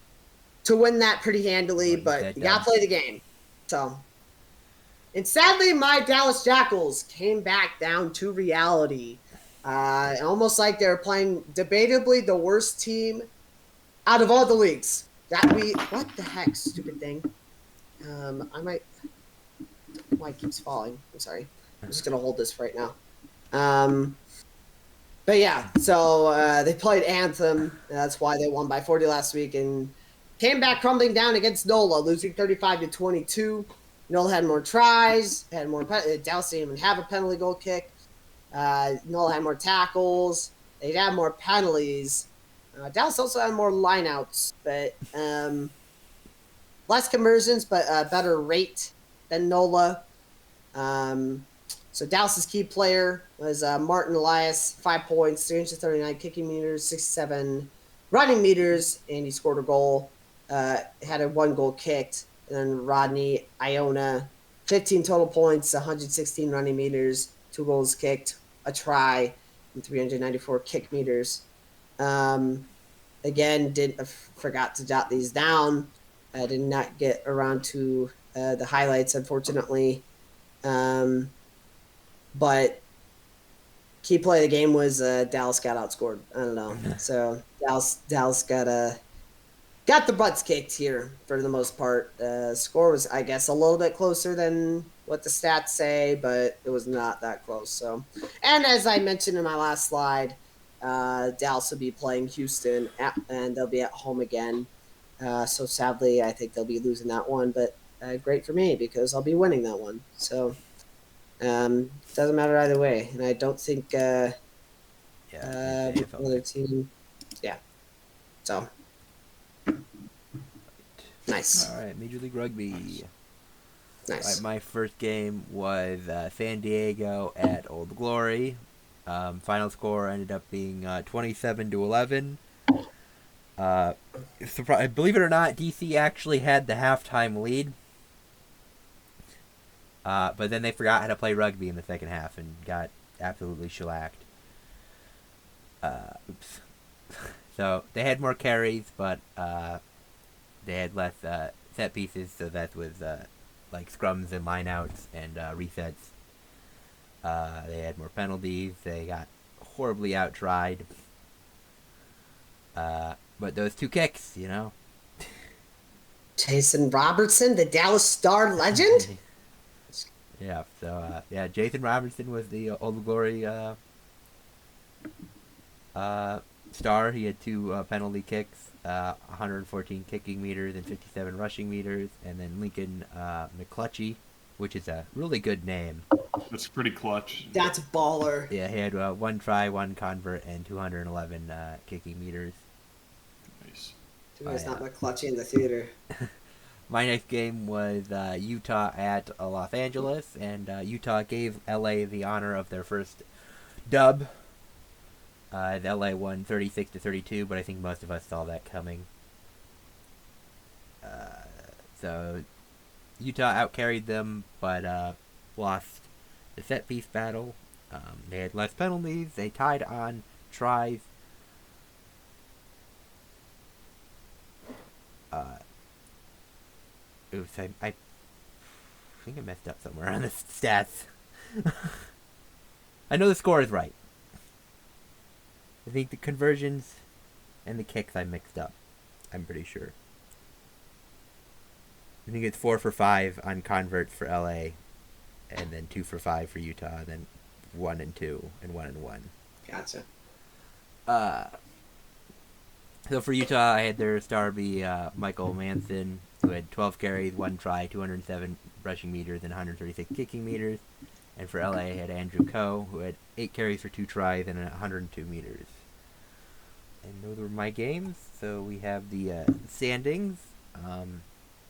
to win that pretty handily, but you got to play the game. So, and sadly, my Dallas Jackals came back down to reality. Almost like they were playing debatably the worst team out of all the leagues. What the heck, stupid thing? Why it keeps falling? I'm sorry. I'm just gonna hold this for right now. But yeah, so they played Anthem. That's why they won by 40 last week and came back crumbling down against NOLA, losing 35-22. NOLA had more tries, Dallas didn't even have a penalty goal kick. NOLA had more tackles. They'd have more penalties. Dallas also had more lineouts, but less conversions, but a better rate than NOLA. So Dallas's key player was Martin Elias, 5 points, 339 kicking meters, 67 running meters, and he scored a goal. Had a 1 goal kicked. And then Rodney Iona, 15 total points, 116 running meters, 2 goals kicked, a try, and 394 kick meters. Again, forgot to jot these down. I did not get around to the highlights, unfortunately. But key play of the game was Dallas got outscored. I don't know. So Dallas got the butts kicked here for the most part. Score was, I guess, a little bit closer than what the stats say, but it was not that close. So, and as I mentioned in my last slide, Dallas will be playing Houston, and they'll be at home again. So sadly, I think they'll be losing that one, but great for me because I'll be winning that one. So doesn't matter either way, and I don't think another team. Yeah. So nice. All right, Major League Rugby. Nice. Right, my first game was San Diego at Old Glory. Final score ended up being 27-11. Believe it or not, DC actually had the halftime lead. But then they forgot how to play rugby in the second half and got absolutely shellacked. Oops. So they had more carries, but they had less set pieces, so that was like scrums and lineouts and resets. They had more penalties. They got horribly out-tried. But those 2 kicks, you know. Jason Robertson, the Dallas Star legend. Yeah. So Jason Robertson was the Old Glory star. He had 2 penalty kicks, 114 kicking meters and 57 rushing meters, and then Lincoln McClutchy, which is a really good name. That's pretty clutch. That's baller. Yeah, he had 1 try, 1 convert, and 211 kicking meters. Nice. Too bad it's not McClutchy in the theater. My next game was Utah at Los Angeles, and Utah gave LA the honor of their first dub. LA won 36-32, but I think most of us saw that coming. So Utah outcarried them, but lost the set piece battle. They had less penalties. They tied on tries. Oops, I think I messed up somewhere on the stats. I know the score is right. I think the conversions and the kicks I mixed up. I'm pretty sure. I think it's 4 for 5 on converts for LA, and then 2 for 5 for Utah, and then 1 and 2, and 1 and 1. Gotcha. So for Utah, I had their star be Michael Manson, who had 12 carries, 1 try, 207 rushing meters, and 136 kicking meters. And for LA, I had Andrew Coe, who had 8 carries for 2 tries and 102 meters. And those were my games. So we have the standings.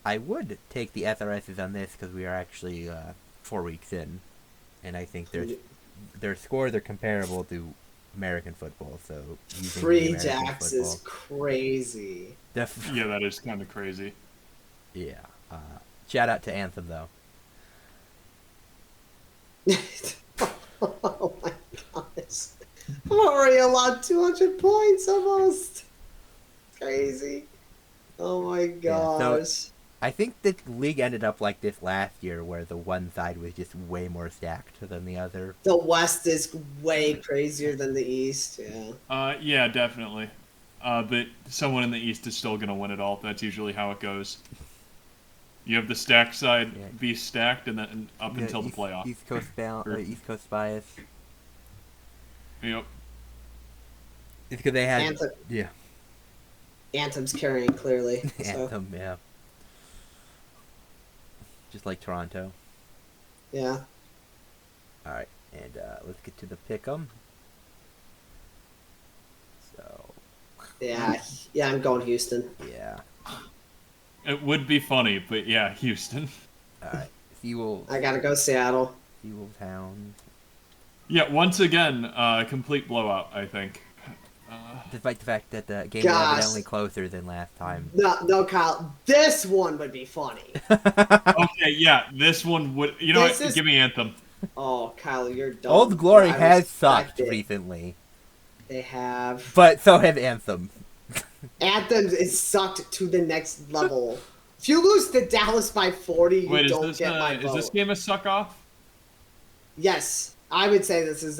I would take the SRSs on this because we are actually 4 weeks in. And I think their scores are comparable to American football. So using Free Jacks is crazy. Yeah, that is kind of crazy. Yeah. Shout out to Anthem, though. Oh my gosh. I'm already allowed 200 points almost. Crazy. Oh my gosh. So I think the league ended up like this last year where the one side was just way more stacked than the other. The West is way crazier than the East, yeah. Yeah, definitely. But someone in the East is still going to win it all. That's usually how it goes. You have the stacked side be stacked, and then up until the playoff. East Coast bias. Yep. It's because they had Anthem. Yeah. Anthem's carrying clearly. Anthem, yeah. Just like Toronto. Yeah. All right, and let's get to the pick'em. So. Yeah, I'm going Houston. Yeah. It would be funny, but yeah, Houston. All right, Seawolves. I gotta go Seattle. Seawolves Hounds. Yeah, once again, complete blowout, I think. Despite the fact that the game was evidently closer than last time. No, Kyle. This one would be funny. Okay, yeah, this one would. You know what? Give me Anthem. Oh, Kyle, you're dumb. Old Glory has sucked recently. They have. But so has Anthem. Anthem is sucked to the next level. If you lose to Dallas by 40, you don't get my vote. Is this game a suck-off? Yes. I would say this is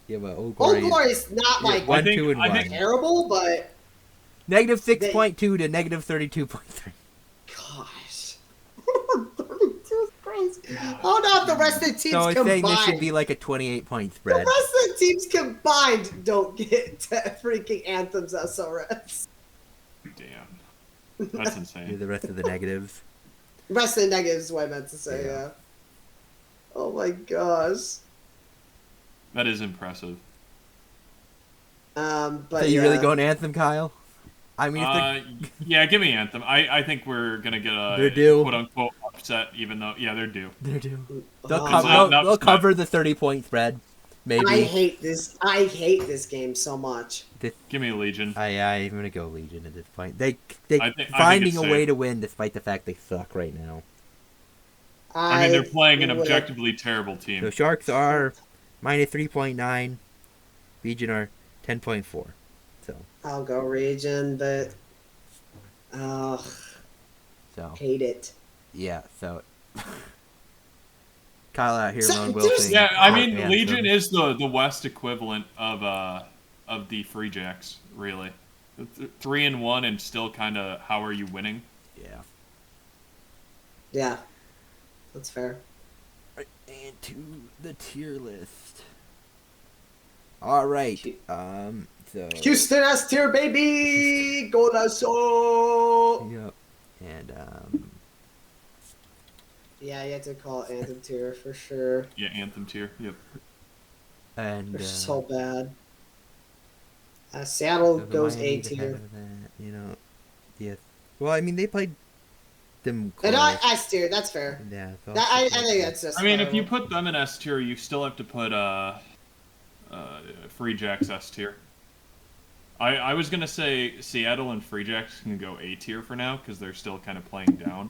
Yeah, but Old Glory is not like 1-2 and 1. terrible, but Negative 6.2 to negative 32.3. gosh, 32 is crazy. Oh no, the rest of the teams So I was combined. saying this should be like a 28-point spread. The rest of the teams combined don't get freaking Anthem's SRS. Damn. That's Do insane. the rest of the negatives. Rest of the negatives is what I meant to say, Yeah. yeah. Oh my gosh. That is impressive. But So you really yeah. going Anthem, Kyle? I mean, if they're, Yeah, give me Anthem. I think we're gonna get a They're due. quote unquote upset, even though they're due. they're due. Oh, They'll, my- cover, not- they'll, not- they'll cover the 30-point spread. Maybe. I hate this game so much. Give me Legion. I'm gonna go Legion at this point. They I think finding it's a safe. way to win despite the fact they suck right now. I mean, they're playing an would- objectively terrible team. So Sharks are minus 3.9. Legion are 10.4. So I'll go Region, but ugh, so hate it. yeah. So Kyle out here, So, Ron there's- Wilson. Yeah, I mean, Anthem. Legion is the West equivalent of the Free Jacks, really. 3-1 and still kind of how are you winning? Yeah. Yeah, that's fair. And to the tier list. All right. So. Houston S tier, baby! Golazo! Yep. And Yeah, you have to call it Anthem tier for sure. Yeah, Anthem tier. Yep. They're so bad. Seattle so the goes A Miami's ahead tier. of that, you know. Yes. Well, I mean, they played them. And close. S tier, that's fair. Yeah. So That, I think that's just I mean, if you fair. put them in S tier, you still have to put Free Jacks S tier. I was gonna say Seattle and Free Jacks can go A tier for now because they're still kind of playing down.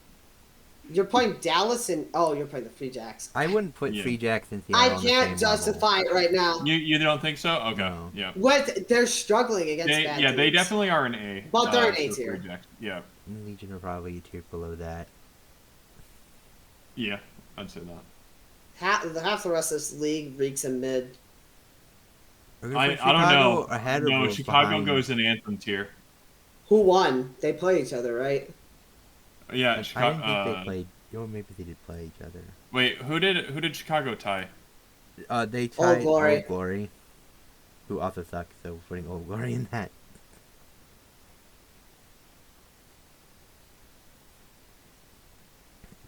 You're playing Dallas and you're playing the Free Jacks. I wouldn't put Yeah. Free Jacks in I Seattle on the can't same justify it right now. You don't think so? Okay. No. Yeah. What they're struggling against They, bad yeah, they teams. definitely are an A. But they're an A for tier. Free Jacks. Yeah. level. Legion are probably a tier below that. Yeah, I'd say that. Half the rest of this league reeks of mid. Are we gonna I put don't know. Chicago Ahead or No, Chicago behind? goes in Anthem tier. Who won? They play each other, right? Yeah, I didn't Chicago. think they played. Or maybe they did play each other. Wait, who did Chicago tie? They tied Glory. Old Glory, who also sucks. So we're putting Old Glory in that.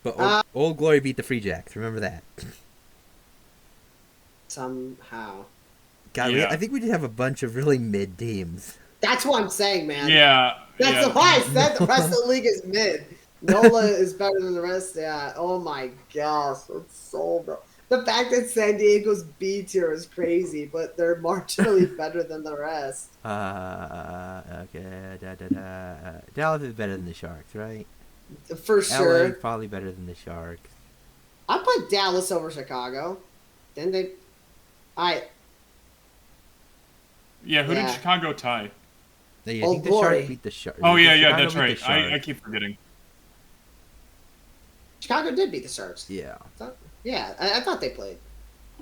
But Old Glory beat the Free Jacks. Remember that. Somehow. God, Yeah. I think we did have a bunch of really mid teams. That's what I'm saying, man. Yeah. That's yeah. why I said the rest of the league is mid. NOLA is better than the rest. Yeah. Oh my gosh, it's so bad. The fact that San Diego's B tier is crazy, but they're marginally better than the rest. Okay. Dallas is better than the Sharks, right? For LA sure. is probably better than the Sharks. I put Dallas over Chicago. Then they. Yeah, who Yeah. did Chicago tie? Yeah, I Old think the Glory. Sharks beat the Sharks. Oh yeah, Chicago that's beat the right. I Sharks. keep forgetting. Chicago did beat the Sharks. Yeah. Yeah, I thought they played.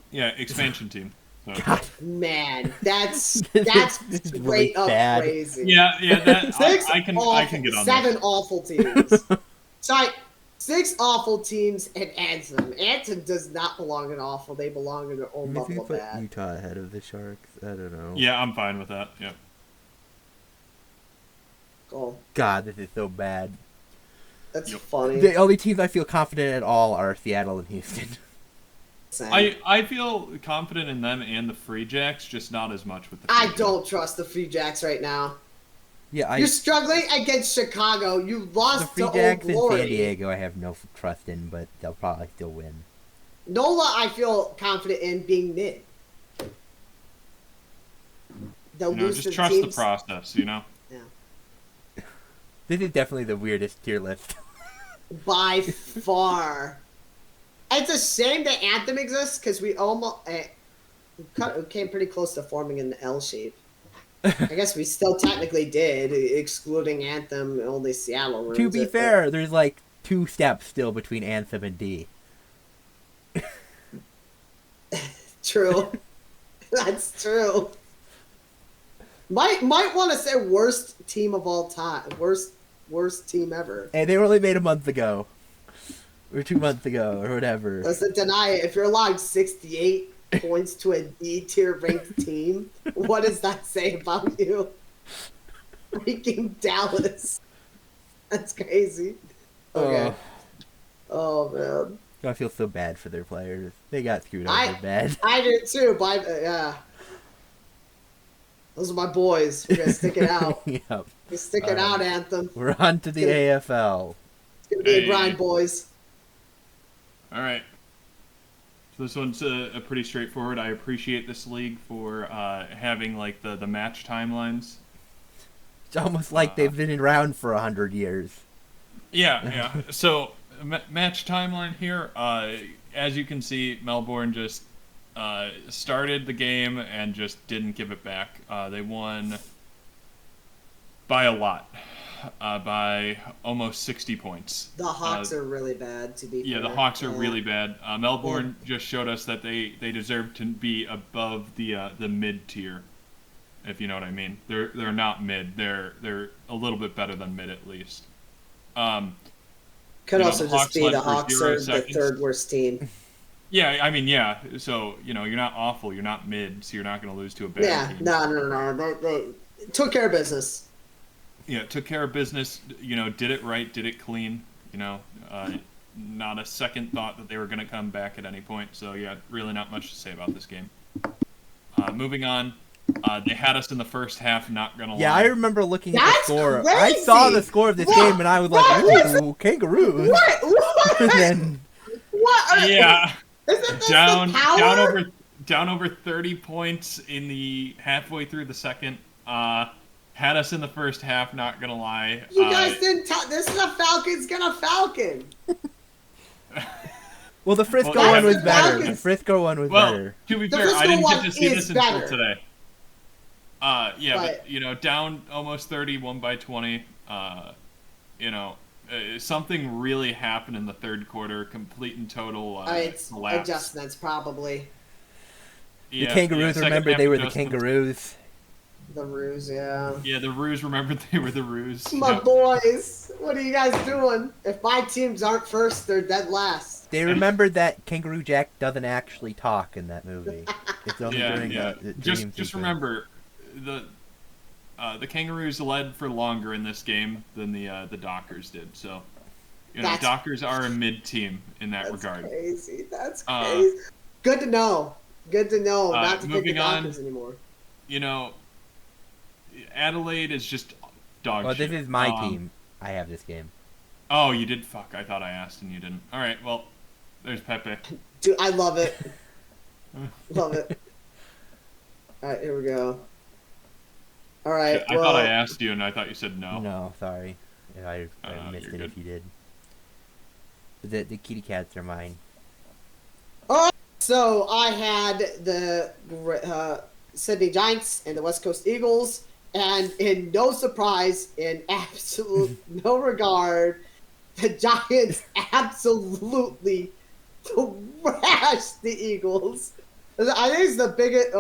Yeah, expansion team. So. God. Man, that's This is straight really up bad. crazy. Yeah, that Six I can awful- get on seven that. awful teams. Sorry, 6 awful teams and Anthem. Anthem does not belong in awful. They belong in their own Maybe we level of put bad. Utah ahead of the Sharks. I don't know. Yeah, I'm fine with that. Yeah. Cool. God, this is so bad. That's Yep. funny. The only teams I feel confident at all are Seattle and Houston. Same. I feel confident in them and the Free Jacks, just not as much with the. I Free Jacks. don't trust the Free Jacks right now. Yeah, You're struggling against Chicago. You the lost Free to Jacks Old and Glory. San Diego I have no trust in, but they'll probably still win. NOLA, I feel confident in being mid. They'll You know, lose just to trust teams. the process. You know. This is definitely the weirdest tier list. By far. It's a shame that Anthem exists because we almost we came pretty close to forming an L shape. I guess we still technically did, excluding Anthem. Only Seattle. To ruins be it, fair, there's like 2 steps still between Anthem and D. but- true. That's true. Might want to say worst team of all time. Worst team ever. And they were only made a month ago. Or 2 months ago, or whatever. Doesn't deny it. If you're allowed 68 points to a D tier ranked team. What does that say about you? Freaking Dallas. That's crazy. Okay. Oh man. I feel so bad for their players. They got screwed over bad. I did too, but yeah. Those are my boys. We're gonna stick it out. Yep. We're sticking out, Anthem. We're on to the AFL. It's gonna be a grind, boys. All right. So this one's a pretty straightforward. I appreciate this league for having like the match timelines. It's almost like they've been around for 100 years. Yeah. So match timeline here. As you can see, Melbourne just started the game and just didn't give it back. They won by a lot, by almost 60 points. The Hawks are really bad, to be fair. Yeah, the Hawks are really bad. Melbourne just showed us that they deserve to be above the mid tier, if you know what I mean. They're not mid. They're a little bit better than mid at least. Could also the just Hawks be led the for Hawks 0 are the seconds. third worst team. Yeah, I mean, yeah. So you're not awful. You're not mid. So you're not going to lose to a bad Yeah, team. no. They took care of business. Yeah, took care of business. Did it right. Did it clean. Not a second thought that they were going to come back at any point. So yeah, really not much to say about this game. Moving on. They had us in the first half. Not gonna lie. Yeah, I remember looking at the That's score. crazy! I saw the score of this game and I was like, "Ooh, Kangaroos!" What? And then What? Yeah. Isn't this down the power? down over 30 points in the halfway through the second. Had us in the first half. Not gonna lie. You guys didn't tell. This is a Falcons gonna Falcon. well, the Frisco Well, one yeah, was the better. Falcons- The Frisco one was Well, better. to be The fair, I Frisco didn't one get to see is this until better. today. But- Down almost 30, won by 20. Something really happened in the third quarter. Complete and total It's collapse. adjustments, probably. The Yeah, Kangaroos second remember half they were the adjustments. Kangaroos. The Ruse, yeah. Yeah, the Roos remembered they were the Roos. My Yep. boys, what are you guys doing? If my teams aren't first, they're dead last. They remembered that Kangaroo Jack doesn't actually talk in that movie. It's only during the dream Just sequence. remember, the Kangaroos led for longer in this game than the Dockers did. So, That's- Dockers are a mid team in that That's regard. crazy. That's Uh, crazy. Good to know. Good to know. Not to pick the moving on. Dockers anymore. Adelaide is just dog Well, shit. this is my team. I have this game. Oh, you did? Fuck, I thought I asked and you didn't. All right, well, there's Pepe. Dude, I love it. Love it. Alright, here we go. Alright, I thought I asked you and I thought you said no. No, sorry. I missed you're it good. if you did. But the kitty cats are mine. So I had the Sydney Giants and the West Coast Eagles, and in no surprise, in absolute no regard, the Giants absolutely thrashed the Eagles. I think it's the biggest.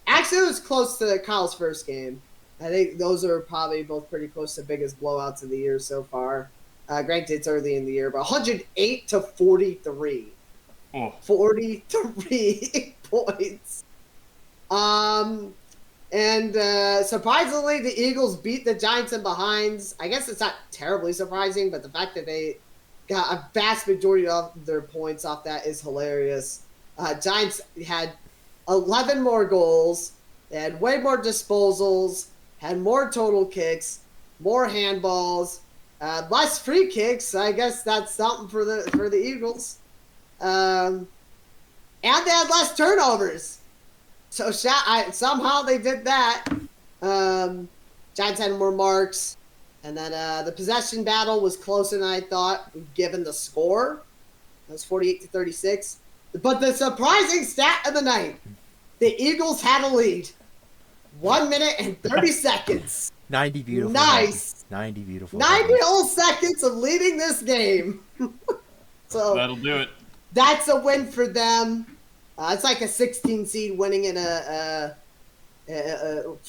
Actually, it was close to Kyle's first game. I think those are probably both pretty close to biggest blowouts of the year so far. Granted, it's early in the year, but 108 to 43. Oh, 43 points. And surprisingly, the Eagles beat the Giants in behinds. I guess it's not terribly surprising, but the fact that they got a vast majority of their points off that is hilarious. Giants had 11 more goals. They had way more disposals, had more total kicks, more handballs, less free kicks. I guess that's something for the Eagles. And they had less turnovers. So somehow they did that. Giants had more marks. And then the possession battle was closer than I thought, given the score. It was 48 to 36. But the surprising stat of the night, the Eagles had a lead. 1 minute and 30 seconds. 90 beautiful. Nice. seconds. 90 beautiful. 90 seconds. whole seconds of leading this game. So that'll do it. that's a win for them. It's like a 16 seed winning in for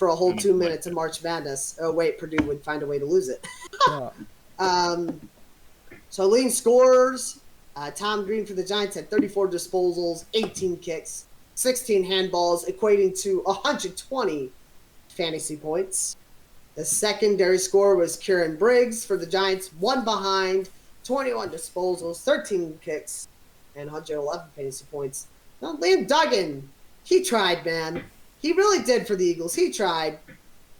a whole 2 minutes of March Madness. Oh wait, Purdue would find a way to lose it. Yeah. So leading scorers, Tom Green for the Giants had 34 disposals, 18 kicks. 16 handballs, equating to 120 fantasy points. The secondary score was Kieran Briggs for the Giants, 1 behind, 21 disposals, 13 kicks, and 111 fantasy points. Now, Liam Duggan, he tried, man. He really did for the Eagles. He tried.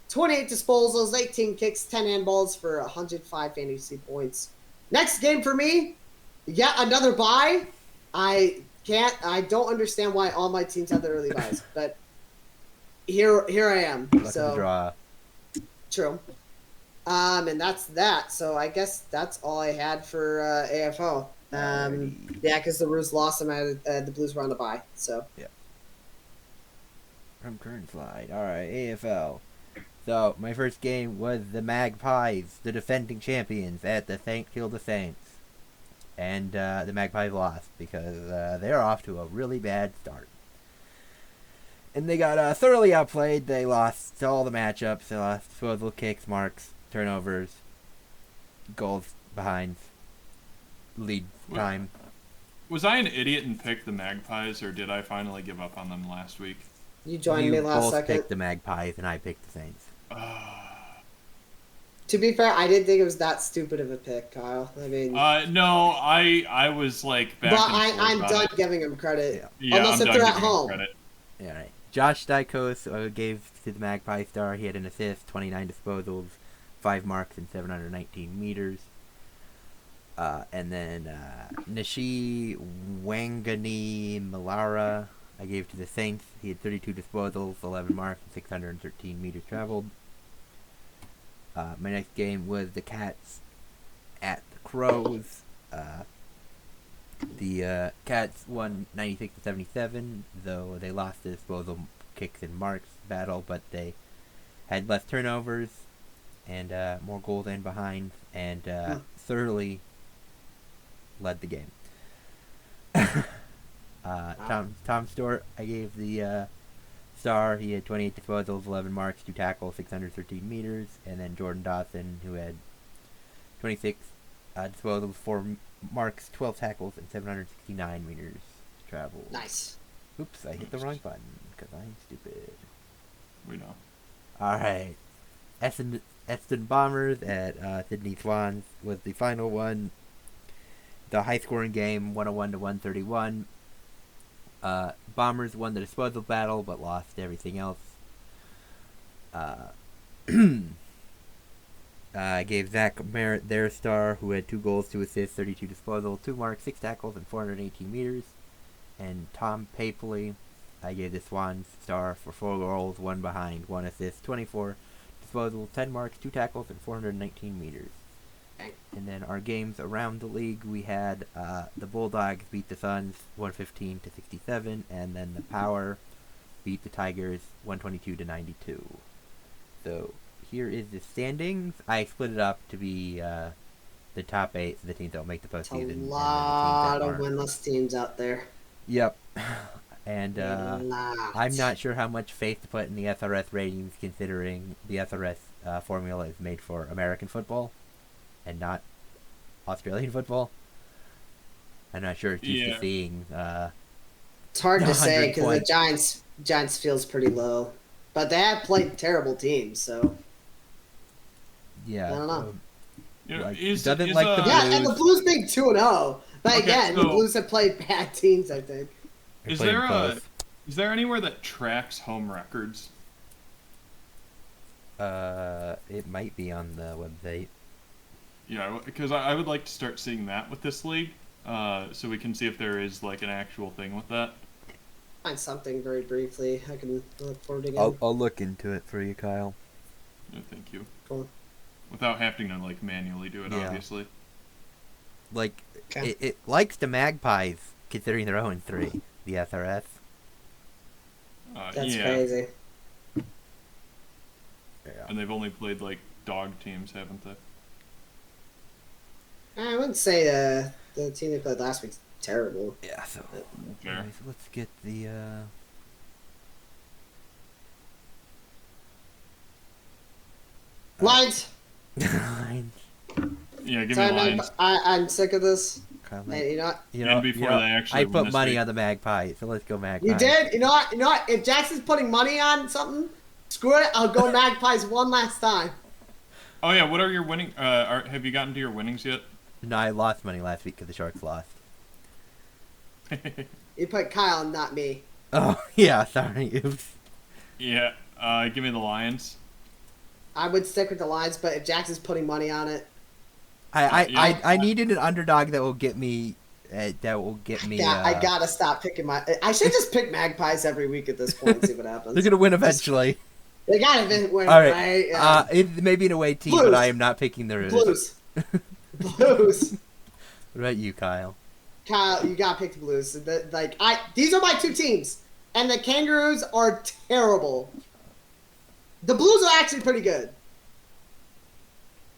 28 disposals, 18 kicks, 10 handballs for 105 fantasy points. Next game for me, yet another bye. I don't understand why all my teams have their early buys, but here I am. Luck of the So draw. true. And that's that. So I guess that's all I had for AFL. Yeah, because the Roos lost them the Blues were on the bye. So From current slide. Alright, AFL. So, my first game was the Magpies, the defending champions, at the St. Kilda Saints. And the Magpies lost because they're off to a really bad start. And they got thoroughly outplayed. They lost all the matchups. They lost disposal kicks, marks, turnovers, goals behind, lead time. Was I an idiot and picked the Magpies, or did I finally give up on them last week? you joined You me last both second. picked the Magpies, and I picked the Saints. To be fair, I didn't think it was that stupid of a pick, Kyle. I mean, No, I was like back but and forth I'm on done it. giving him credit. Yeah, Unless I'm if done they're at giving him home. credit. Yeah, right. Josh Dykos gave to the Magpie star. He had an assist, 29 disposals, 5 marks, and 719 meters. And then Nishi Wangani Malara, I gave to the Saints. He had 32 disposals, 11 marks, and 613 meters traveled. My next game was the Cats at the Crows. The Cats won 96-77, though they lost the disposal kicks and marks battle, but they had less turnovers and more goals in behind, and thoroughly led the game. Tom Stewart, I gave the star. He had 28 disposals, 11 marks, 2 tackles, 613 meters, and then Jordan Dawson, who had 26 disposals, 4 marks, 12 tackles, and 769 meters traveled. Nice. Oops, I hit the wrong button because I'm stupid. We know. Alright. Eston Bombers at Sydney Swans was the final one. The high scoring game, 101-131. Bombers won the disposal battle but lost everything else. I gave Zach Merritt their star, who had 2 goals, 2 assists, 32 disposal, 2 marks, 6 tackles, and 418 meters. And Tom Papley, I gave the Swans star for 4 goals, 1 behind, 1 assist, 24 disposal, 10 marks, 2 tackles, and 419 meters. And then our games around the league, we had the Bulldogs beat the Suns 115-67, and then the Power beat the Tigers 122-92. So here is the standings. I split it up to be the top 8 for the teams that will make the It's a postseason. lot of and then the teams that aren't. winless teams out there. Yep. And Lots. I'm not sure how much faith to put in the SRS ratings, considering the SRS formula is made for American football and not Australian football. I'm not sure it's used to seeing. It's hard to say 100 because the points. Giants feels pretty low, but they have played terrible teams. So Yeah. I don't know. You know, Like, is, doesn't is, like the yeah, and the Blues. Blues being 2-0. But Okay, again, the so- Blues have played bad teams. I think. They're Is playing there close. is there anywhere that tracks home records? It might be on the website. Yeah, because I would like to start seeing that with this league, so we can see if there is like an actual thing with that. Find something very briefly. I can look forward again. I'll look into it for you, Kyle. Yeah, thank you. Cool. Without having to like manually do it, Yeah. obviously. Like, Okay. it likes the Magpies, considering they're 0-3, the SRS. That's yeah, crazy. Yeah. and they've only played like dog teams, haven't they? I wouldn't say the team they played last week's terrible. Yeah, so Fair. anyways, let's get the Lines. Yeah, give me Sorry, lines. I'm sick of this. I'm And you know what? And before they actually I win put this money week. on the Magpies, so let's go Magpies. You did? You know what? You know what? If Jackson's putting money on something, screw it. I'll go Magpies one last time. Oh yeah, what are your winning? Have you gotten to your winnings yet? No, I lost money last week because the Sharks lost. You put Kyle, not me. Oh, yeah, sorry. Oops. Yeah. Give me the Lions. I would stick with the Lions, but if Jackson's putting money on it, I needed an underdog that will get me. I gotta stop picking my. I should just pick Magpies every week at this point and see what happens. They're gonna win eventually. They gotta win, All right. right? Yeah. It may be an away team, Blues. but I am not picking the Roos. Blues. Blues. What about you, Kyle? Kyle, you gotta pick the Blues. These are my two teams, and the Kangaroos are terrible. The Blues are actually pretty good.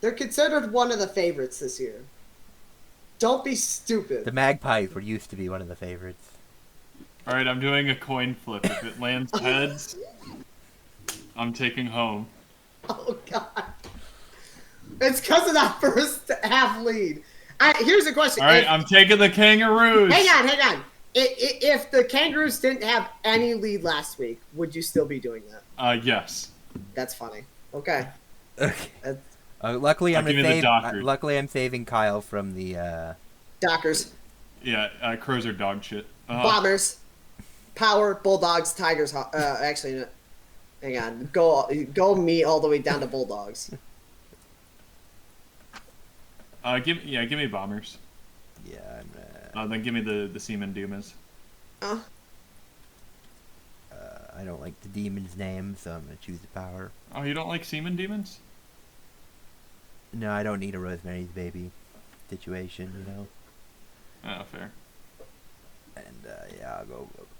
They're considered one of the favorites this year. Don't be stupid. The Magpies were used to be one of the favorites. All right, I'm doing a coin flip. If it lands heads, I'm taking home. Oh God! It's because of that first half lead. Here's a question. All right, I'm taking the Kangaroos. Hang on. If the Kangaroos didn't have any lead last week, would you still be doing that? Yes. That's funny. Okay. Okay. That's Luckily, I'll give you the Dockers. luckily, I'm saving Kyle from the. Dockers, Yeah, Crows are dog shit. Bombers, Power, Bulldogs, Tigers. Actually, no. Hang on. Go me all the way down to Bulldogs. Give me Bombers. Yeah, I'm. Then give me the Seaman Dumas. I don't like the demon's name, so I'm gonna choose the Power. Oh, you don't like Seaman Demons? No, I don't need a Rosemary's Baby situation, you know. Oh, fair. And yeah,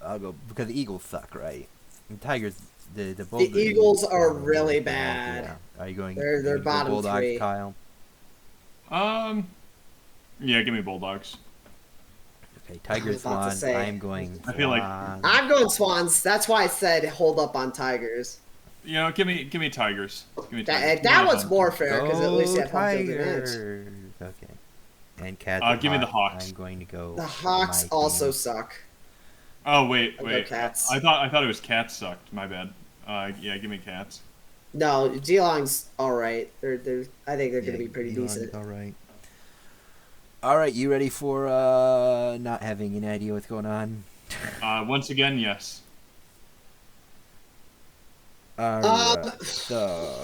I'll go because the Eagles suck, right? And Tigers, the Eagles are really bad. Yeah. Are you going? They're going to go bottom Bulldogs, three. Kyle. Yeah, give me Bulldogs. Okay, Tigers I was about to won. say- I'm going. I feel like- Swans. I'm going Swans. That's why I said hold up on Tigers. You know, give me Tigers. Give me Tigers. That Give me one's them. more fair because at least you have Go home field advantage. Tigers. Okay. And Cats. Give me the Hawks. I'm going to go. The Hawks my also team. suck. Oh wait. I'll go Cats. I thought it was Cats sucked. My bad. Yeah, give me Cats. No, Geelong's all right. They're I think they're going to be pretty Elon's decent. All right. All right, you ready for not having any idea what's going on? Once again, yes. So,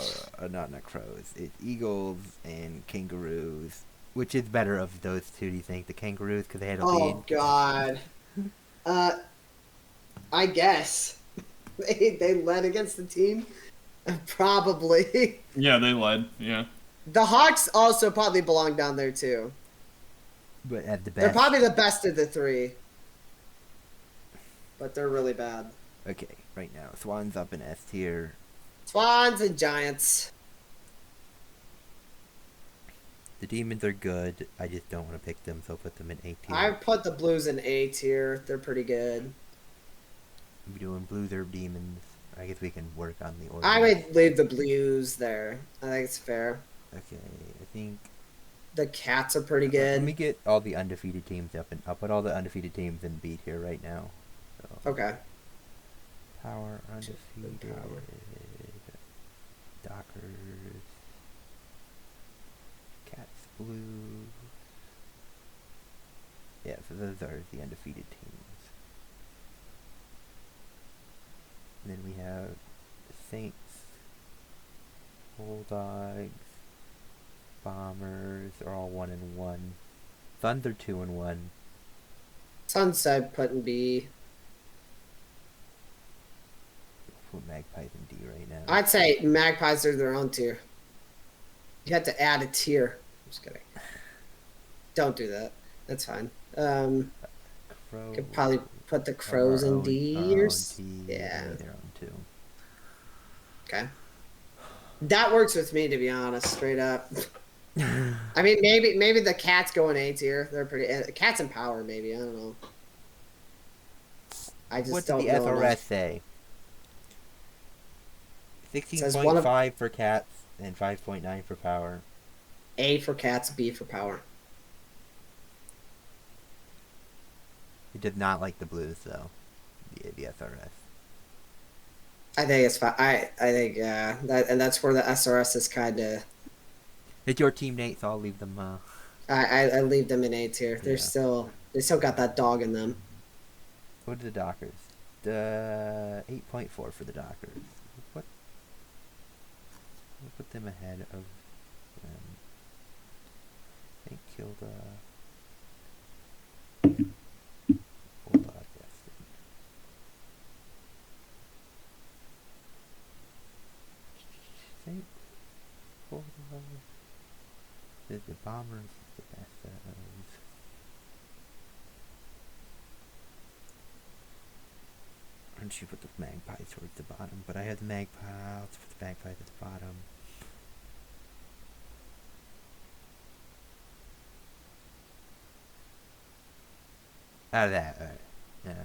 not Crows. It's Eagles and Kangaroos. Which is better of those two, do you think? The Kangaroos, because they had a lead? Oh God. I guess they led against the team. Probably. Yeah, they led. Yeah. The Hawks also probably belong down there too. But at the best. They're probably the best of the three. But they're really bad. Okay, right now. Swans up in S tier. Swans and Giants. The Demons are good. I just don't want to pick them, so I'll put them in A tier. I put the Blues in A tier. They're pretty good. We're doing Blues or Demons. I guess we can work on the order. I would leave the Blues there. I think it's fair. Okay, I think. The Cats are pretty Let good. me get all the undefeated teams up, and I'll put all the undefeated teams in beat here right now. So, Okay. Power undefeated. Power. Dockers. Cats Blues. Yeah, so those are the undefeated teams. And then we have the Saints, Bulldogs, Bombers are all 1-1. Thunder 2-1. Sunset put in B. Put Magpies in D right now. I'd say Magpies are their own tier. You have to add a tier. I'm just kidding. Don't do that. That's fine. Crow. Could probably put the Crows in D or yeah. They're on 2. Okay. That works with me, to be honest, straight up. I mean, maybe the Cats go in A tier. They're pretty. Cats and Power, maybe. I don't know. I just What's don't the know. SRS enough. say? Says one of- 16.5 for Cats and 5.9 for Power. A for Cats, B for Power. He did not like the Blues, though. The SRS. I think it's fine. I think that's where the SRS is kind of. It's your team, Nate, so I'll leave them. I leave them in A tier. Yeah. They still got that dog in them. What are the Dockers? 8.4 for the Dockers. What? We'll put them ahead of St. Kilda. Bulldog Weston. St. Kilda. The Bombers is the best of those. Why don't you put the Magpies towards the bottom? But I had the Magpie. Let's put the Magpies at the bottom. Out of that, alright.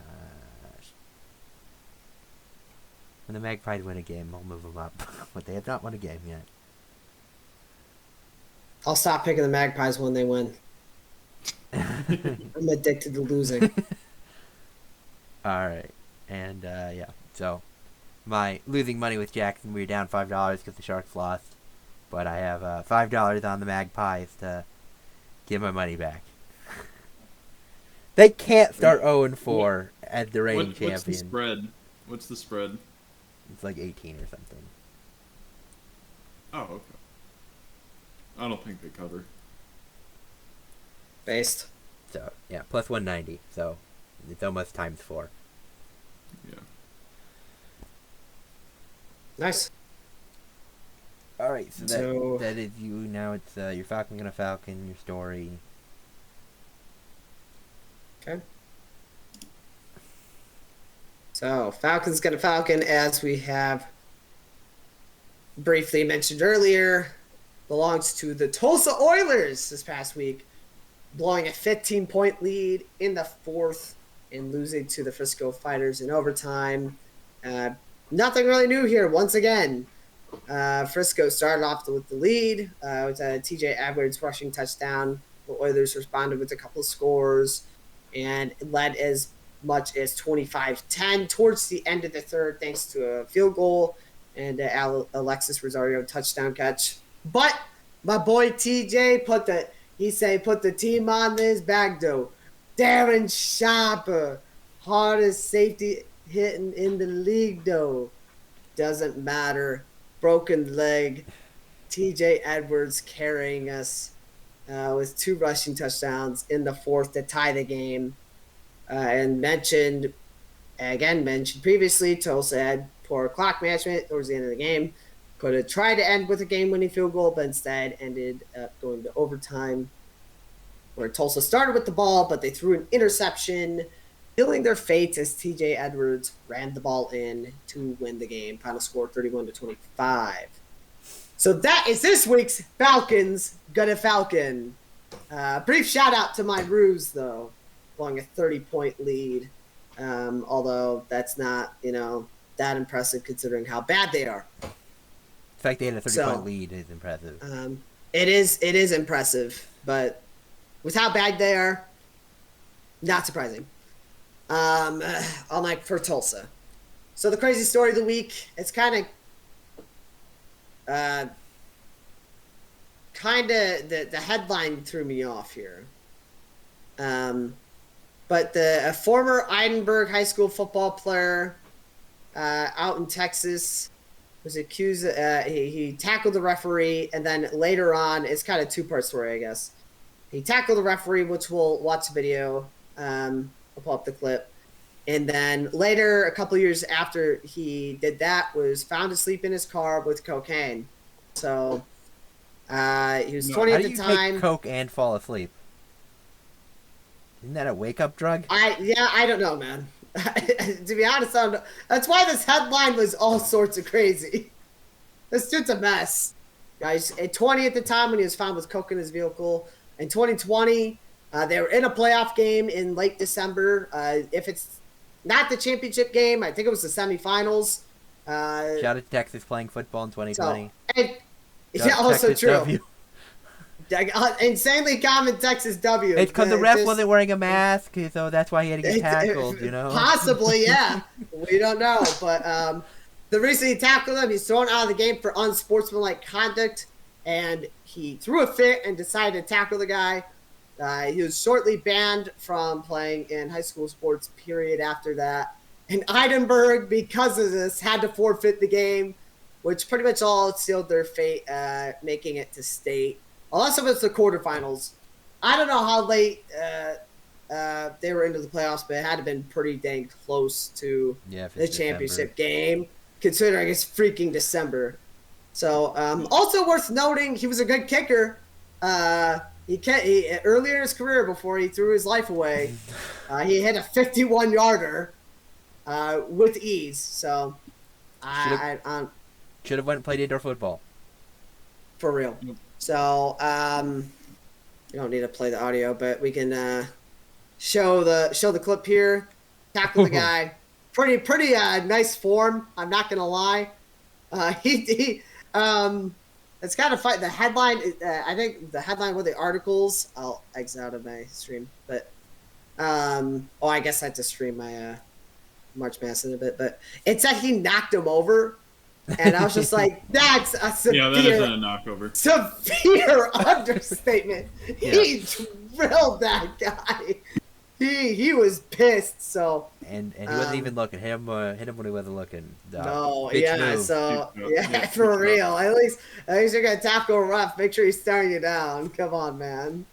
When the Magpies win a game, I'll move them up. But they have not won a game yet. I'll stop picking the Magpies when they win. I'm addicted to losing. Alright. And, yeah. So, my losing money with Jackson, we were down $5 because the Sharks lost. But I have $5 on the Magpies to get my money back. They can't start 0-4 as the reigning champion. What's the spread? What's the spread? It's like 18 or something. Oh, okay. I don't think they cover. Based. So, yeah, plus 190. So, it's almost times 4. Yeah. Nice. Alright, so So- that is you. Now it's your Falcon gonna Falcon, your story. Okay. So, Falcons gonna Falcon, as we have briefly mentioned earlier, belongs to the Tulsa Oilers this past week, blowing a 15-point lead in the fourth and losing to the Frisco Fighters in overtime. Nothing really new here once again. Frisco started off with the lead with a TJ Edwards rushing touchdown. The Oilers responded with a couple of scores and led as much as 25-10 towards the end of the third, thanks to a field goal and Alexis Rosario touchdown catch. But my boy TJ put the team on this back though. Darren Sharper, hardest safety hitting in the league though. Doesn't matter. Broken leg. TJ Edwards carrying us with 2 rushing touchdowns in the fourth to tie the game. And mentioned previously, Tulsa had poor clock management towards the end of the game. Could have tried to end with a game-winning field goal, but instead ended up going to overtime, where Tulsa started with the ball, but they threw an interception, sealing their fate as TJ Edwards ran the ball in to win the game. Final score 31-25. So that is this week's Falcons Gonna Falcon. Brief shout out to my Roos though, blowing a 30-point lead. Although that's not, that impressive considering how bad they are. The fact they had a 30-point lead is impressive. It is impressive, but with how bad they are, not surprising. Unlike for Tulsa. So the crazy story of the week, it's kind of the headline threw me off here. But a former Edinburgh High School football player out in Texas was accused. He tackled the referee, and then later on, it's kind of a 2-part story, I guess. He tackled the referee, which we'll watch the video. I'll pull up the clip. And then later, a couple years after he did that, was found asleep in his car with cocaine. So he was 20 at the time. How do you take coke and fall asleep? Isn't that a wake-up drug? I don't know, man. To be honest, I don't know. That's why this headline was all sorts of crazy. This dude's a mess. Guys, at 20 at the time when he was found with coke in his vehicle. In 2020, they were in a playoff game in late December. If it's not the championship game, I think it was the semifinals. Shout out to Texas playing football in 2020. Yeah, also true. Insanely common Texas W. It's because the But ref just- wasn't wearing a mask, so that's why he had to get tackled, you know? Possibly, yeah. We don't know. But the reason he tackled him, he's thrown out of the game for unsportsmanlike conduct, and he threw a fit and decided to tackle the guy. He was shortly banned from playing in high school sports, period, after that. And Eidenberg, because of this, had to forfeit the game, which pretty much all sealed their fate, making it to state. Unless it was the quarterfinals. I don't know how late they were into the playoffs, but it had to have been pretty dang close to Yeah, if the it's championship game, considering it's freaking December. So, also worth noting, he was a good kicker. He earlier in his career, before he threw his life away, he hit a 51-yarder with ease. So, I'm Should have went and played indoor football. for real. So, you don't need to play the audio, but we can show the clip here. Tackle the guy. Pretty nice form. I'm not gonna lie. It's kind of fun. The headline. I think the headline with the articles. I'll exit out of my stream, but I guess I have to stream my March Madness in a bit. But it said he knocked him over, and I was just like, that's a severe. Yeah, that isn't a knockover. Severe understatement. He drilled that guy. He was pissed. So And he wasn't even looking. Hit him when he wasn't looking. no, Bitch yeah. move. So Keep it up. yeah, Yeah, for keep it real. At least you're gonna tackle a ref. Make sure he's staring you down. Come on, man.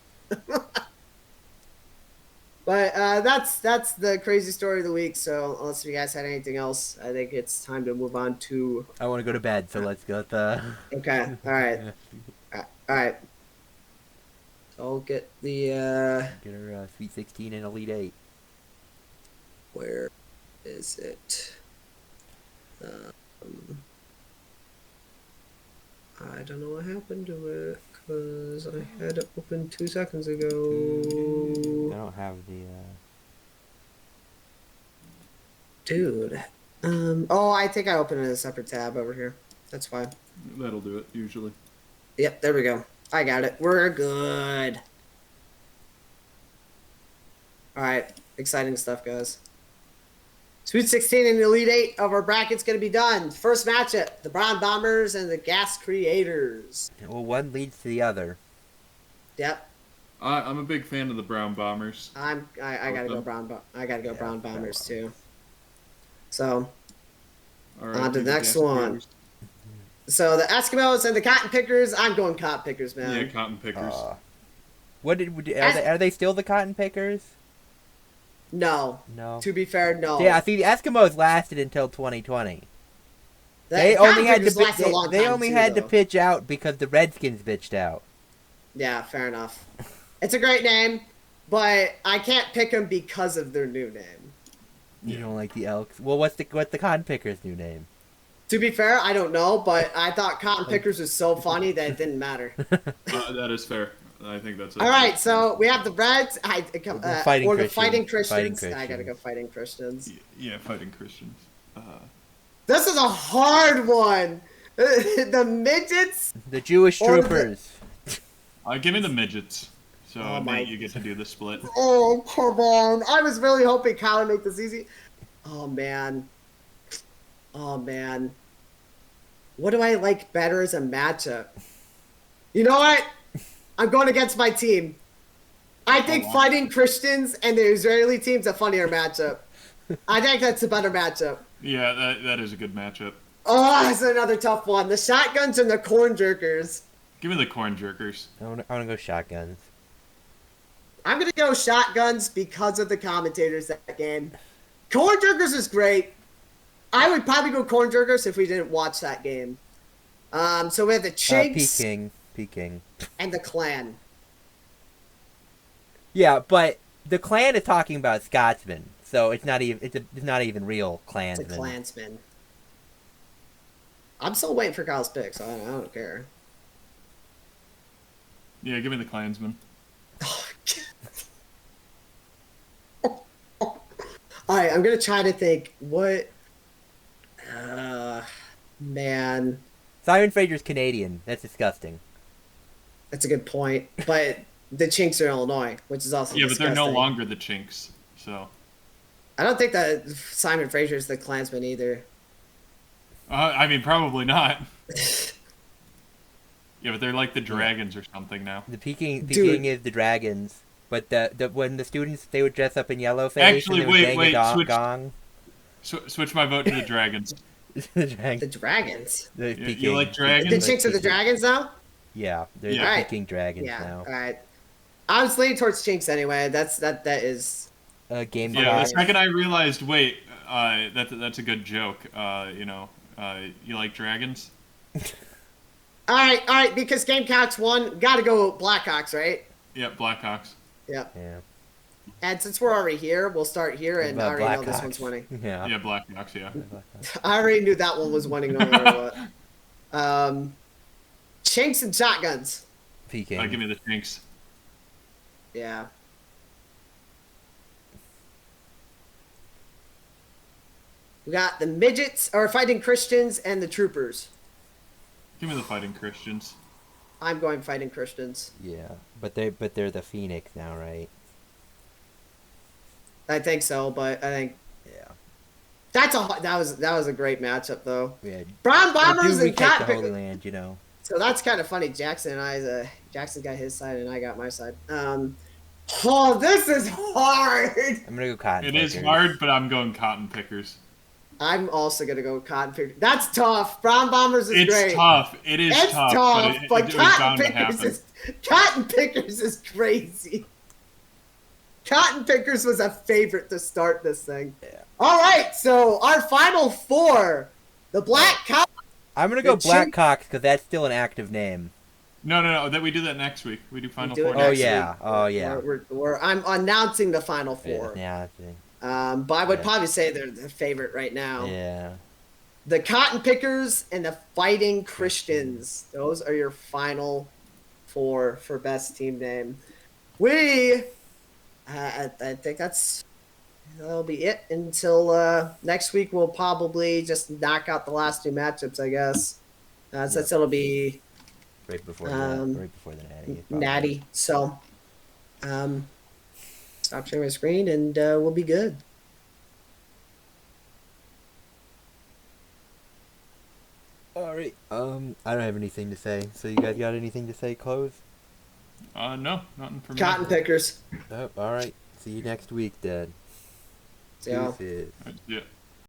But that's the crazy story of the week. So unless you guys had anything else, I think it's time to move on to. I want to go to bed, so let's go with the. Okay. All right. All right. I'll get the. Get her Sweet 16 and Elite 8. Where is it? I don't know what happened to it because I had it open 2 seconds ago. I don't have the. Dude. I think I opened it in a separate tab over here. That's fine. That'll do it, usually. Yep, there we go. I got it. We're good. Alright. Exciting stuff, guys. Sweet 16 and Elite 8 of our bracket's going to be done. First matchup, the Brown Bombers and the Gas Creators. Well, one leads to the other. Yep. I'm a big fan of the Brown Bombers. I gotta go Brown Bombers too. So All right, On to the maybe next Gas one. Creators. so the Eskimos and the Cotton Pickers. I'm going Cotton Pickers, man. Yeah, Cotton Pickers. Are they still the cotton pickers? No. No. To be fair, no. Yeah, see, the Eskimos lasted until 2020. The They Cotton only had to Pickers lasted a long they time, only too, had to though. pitch out because the Redskins bitched out. Yeah, fair enough. It's a great name, but I can't pick them because of their new name. You don't like the Elks? Well, what's the cotton pickers' new name? To be fair, I don't know, but I thought Cotton Pickers was so funny that it didn't matter. That is fair. I think that's. All right, so we have the Reds, Fighting or the Christians. Fighting Fighting Christians. I gotta go Christians. Fighting Christians. Yeah, Fighting Christians. This is a hard one. The midgets. The Jewish Or the- troopers. Give me the midgets. So Oh my- Nate, you get to do the split. Oh, come on. I was really hoping Kyle would make this easy. Oh, man. Oh, man. What do I like better as a matchup? You know what? I'm going against my team. I think wow. Fighting Christians and the Israeli team's a funnier matchup. I think that's a better matchup. Yeah, that is a good matchup. Oh, that's another tough one. The Shotguns and the Corn Jerkers. Give me the Corn Jerkers. I want to go shotguns. I'm going to go Shotguns because of the commentators that game. Corn Jerkers is great. I would probably go Corn Jerkers if we didn't watch that game. So we have the Chinks Peking. and the Clan. Yeah, but the clan is talking about Scotsmen, so it's not even it's not even real It's a clansmen. Klansman. I'm still waiting for Kyle's pick, so I don't care. Yeah, give me the Klansmen. All right, I'm gonna try to think. What? Man, Simon Fraser's Canadian. That's disgusting. That's a good point. But the Chinks are Illinois, which is also Yeah, but they're no disgusting. longer the Chinks. So I don't think that Simon Fraser is the Klansman either. I mean, probably not. Yeah, but they're like the Dragons or something now. The Peking Dude. is the Dragons, but the when the students they would dress up in yellow face Actually, and they would wait, bang a switch- gong. Switch my vote to the Dragons. The Dragons. The Dragons. The You Peking. like dragons? The Chinks are the Dragons now? Yeah, they're Yeah. the Alright. Peking Dragons Yeah. now. All right. I was leaning towards Chinks anyway. That is. Game Yeah, the Boy. second I realized, wait, that's a good joke. You like dragons? All right. Because Gamecocks won, got to go Blackhawks, right? Yep, Blackhawks. Yeah. Yeah. And since we're already here, we'll start here, and I already know this one's winning. Yeah. Yeah, Blackhawks. Yeah. I already knew that one was winning no matter what. Chinks and shotguns. Peking. Give me the Chinks. Yeah. We got the midgets, or fighting Christians, and the troopers. Give me the Fighting Christians. I'm going fighting Christians. Yeah, but they're the Phoenix now, right? I think so, but I think Yeah. that was a great matchup though. Yeah. Brown Bombers we and take the Cotton Holy Pickers. Land, you know. So that's kind of funny. Jackson got his side and I got my side. Oh, this is hard. I'm gonna go Cotton. It is Pickers. hard, but I'm going Cotton Pickers. I'm also gonna go Cotton Pickers. That's tough. Brown Bombers is It's great. tough. It is It's tough, tough, but it was Cotton bound to Pickers happen. Cotton Pickers is crazy. Cotton Pickers was a favorite to start this thing. Yeah. All right, so our final four: the Black Cow. I'm gonna go The Chink- Blackhawks because that's still an active name. No. That we do that next week. We do Final do it Four. Oh next yeah. week. Oh yeah. I'm announcing the final four. Yeah. I think. But I would Yeah. probably say they're the favorite right now. Yeah. The Cotton Pickers and the Fighting Christians. Those are your final four for best team name. I think that'll be it until next week. We'll probably just knock out the last two matchups, I guess. Since it'll be Right before Um, the Natty. probably. natty. So, stop sharing my screen and we'll be good. All right. I don't have anything to say. So you guys got anything to say? Close. No, nothing for me. Cotton Pickers. Oh, all right. See you next week, Dad. So, Deuces. Yeah.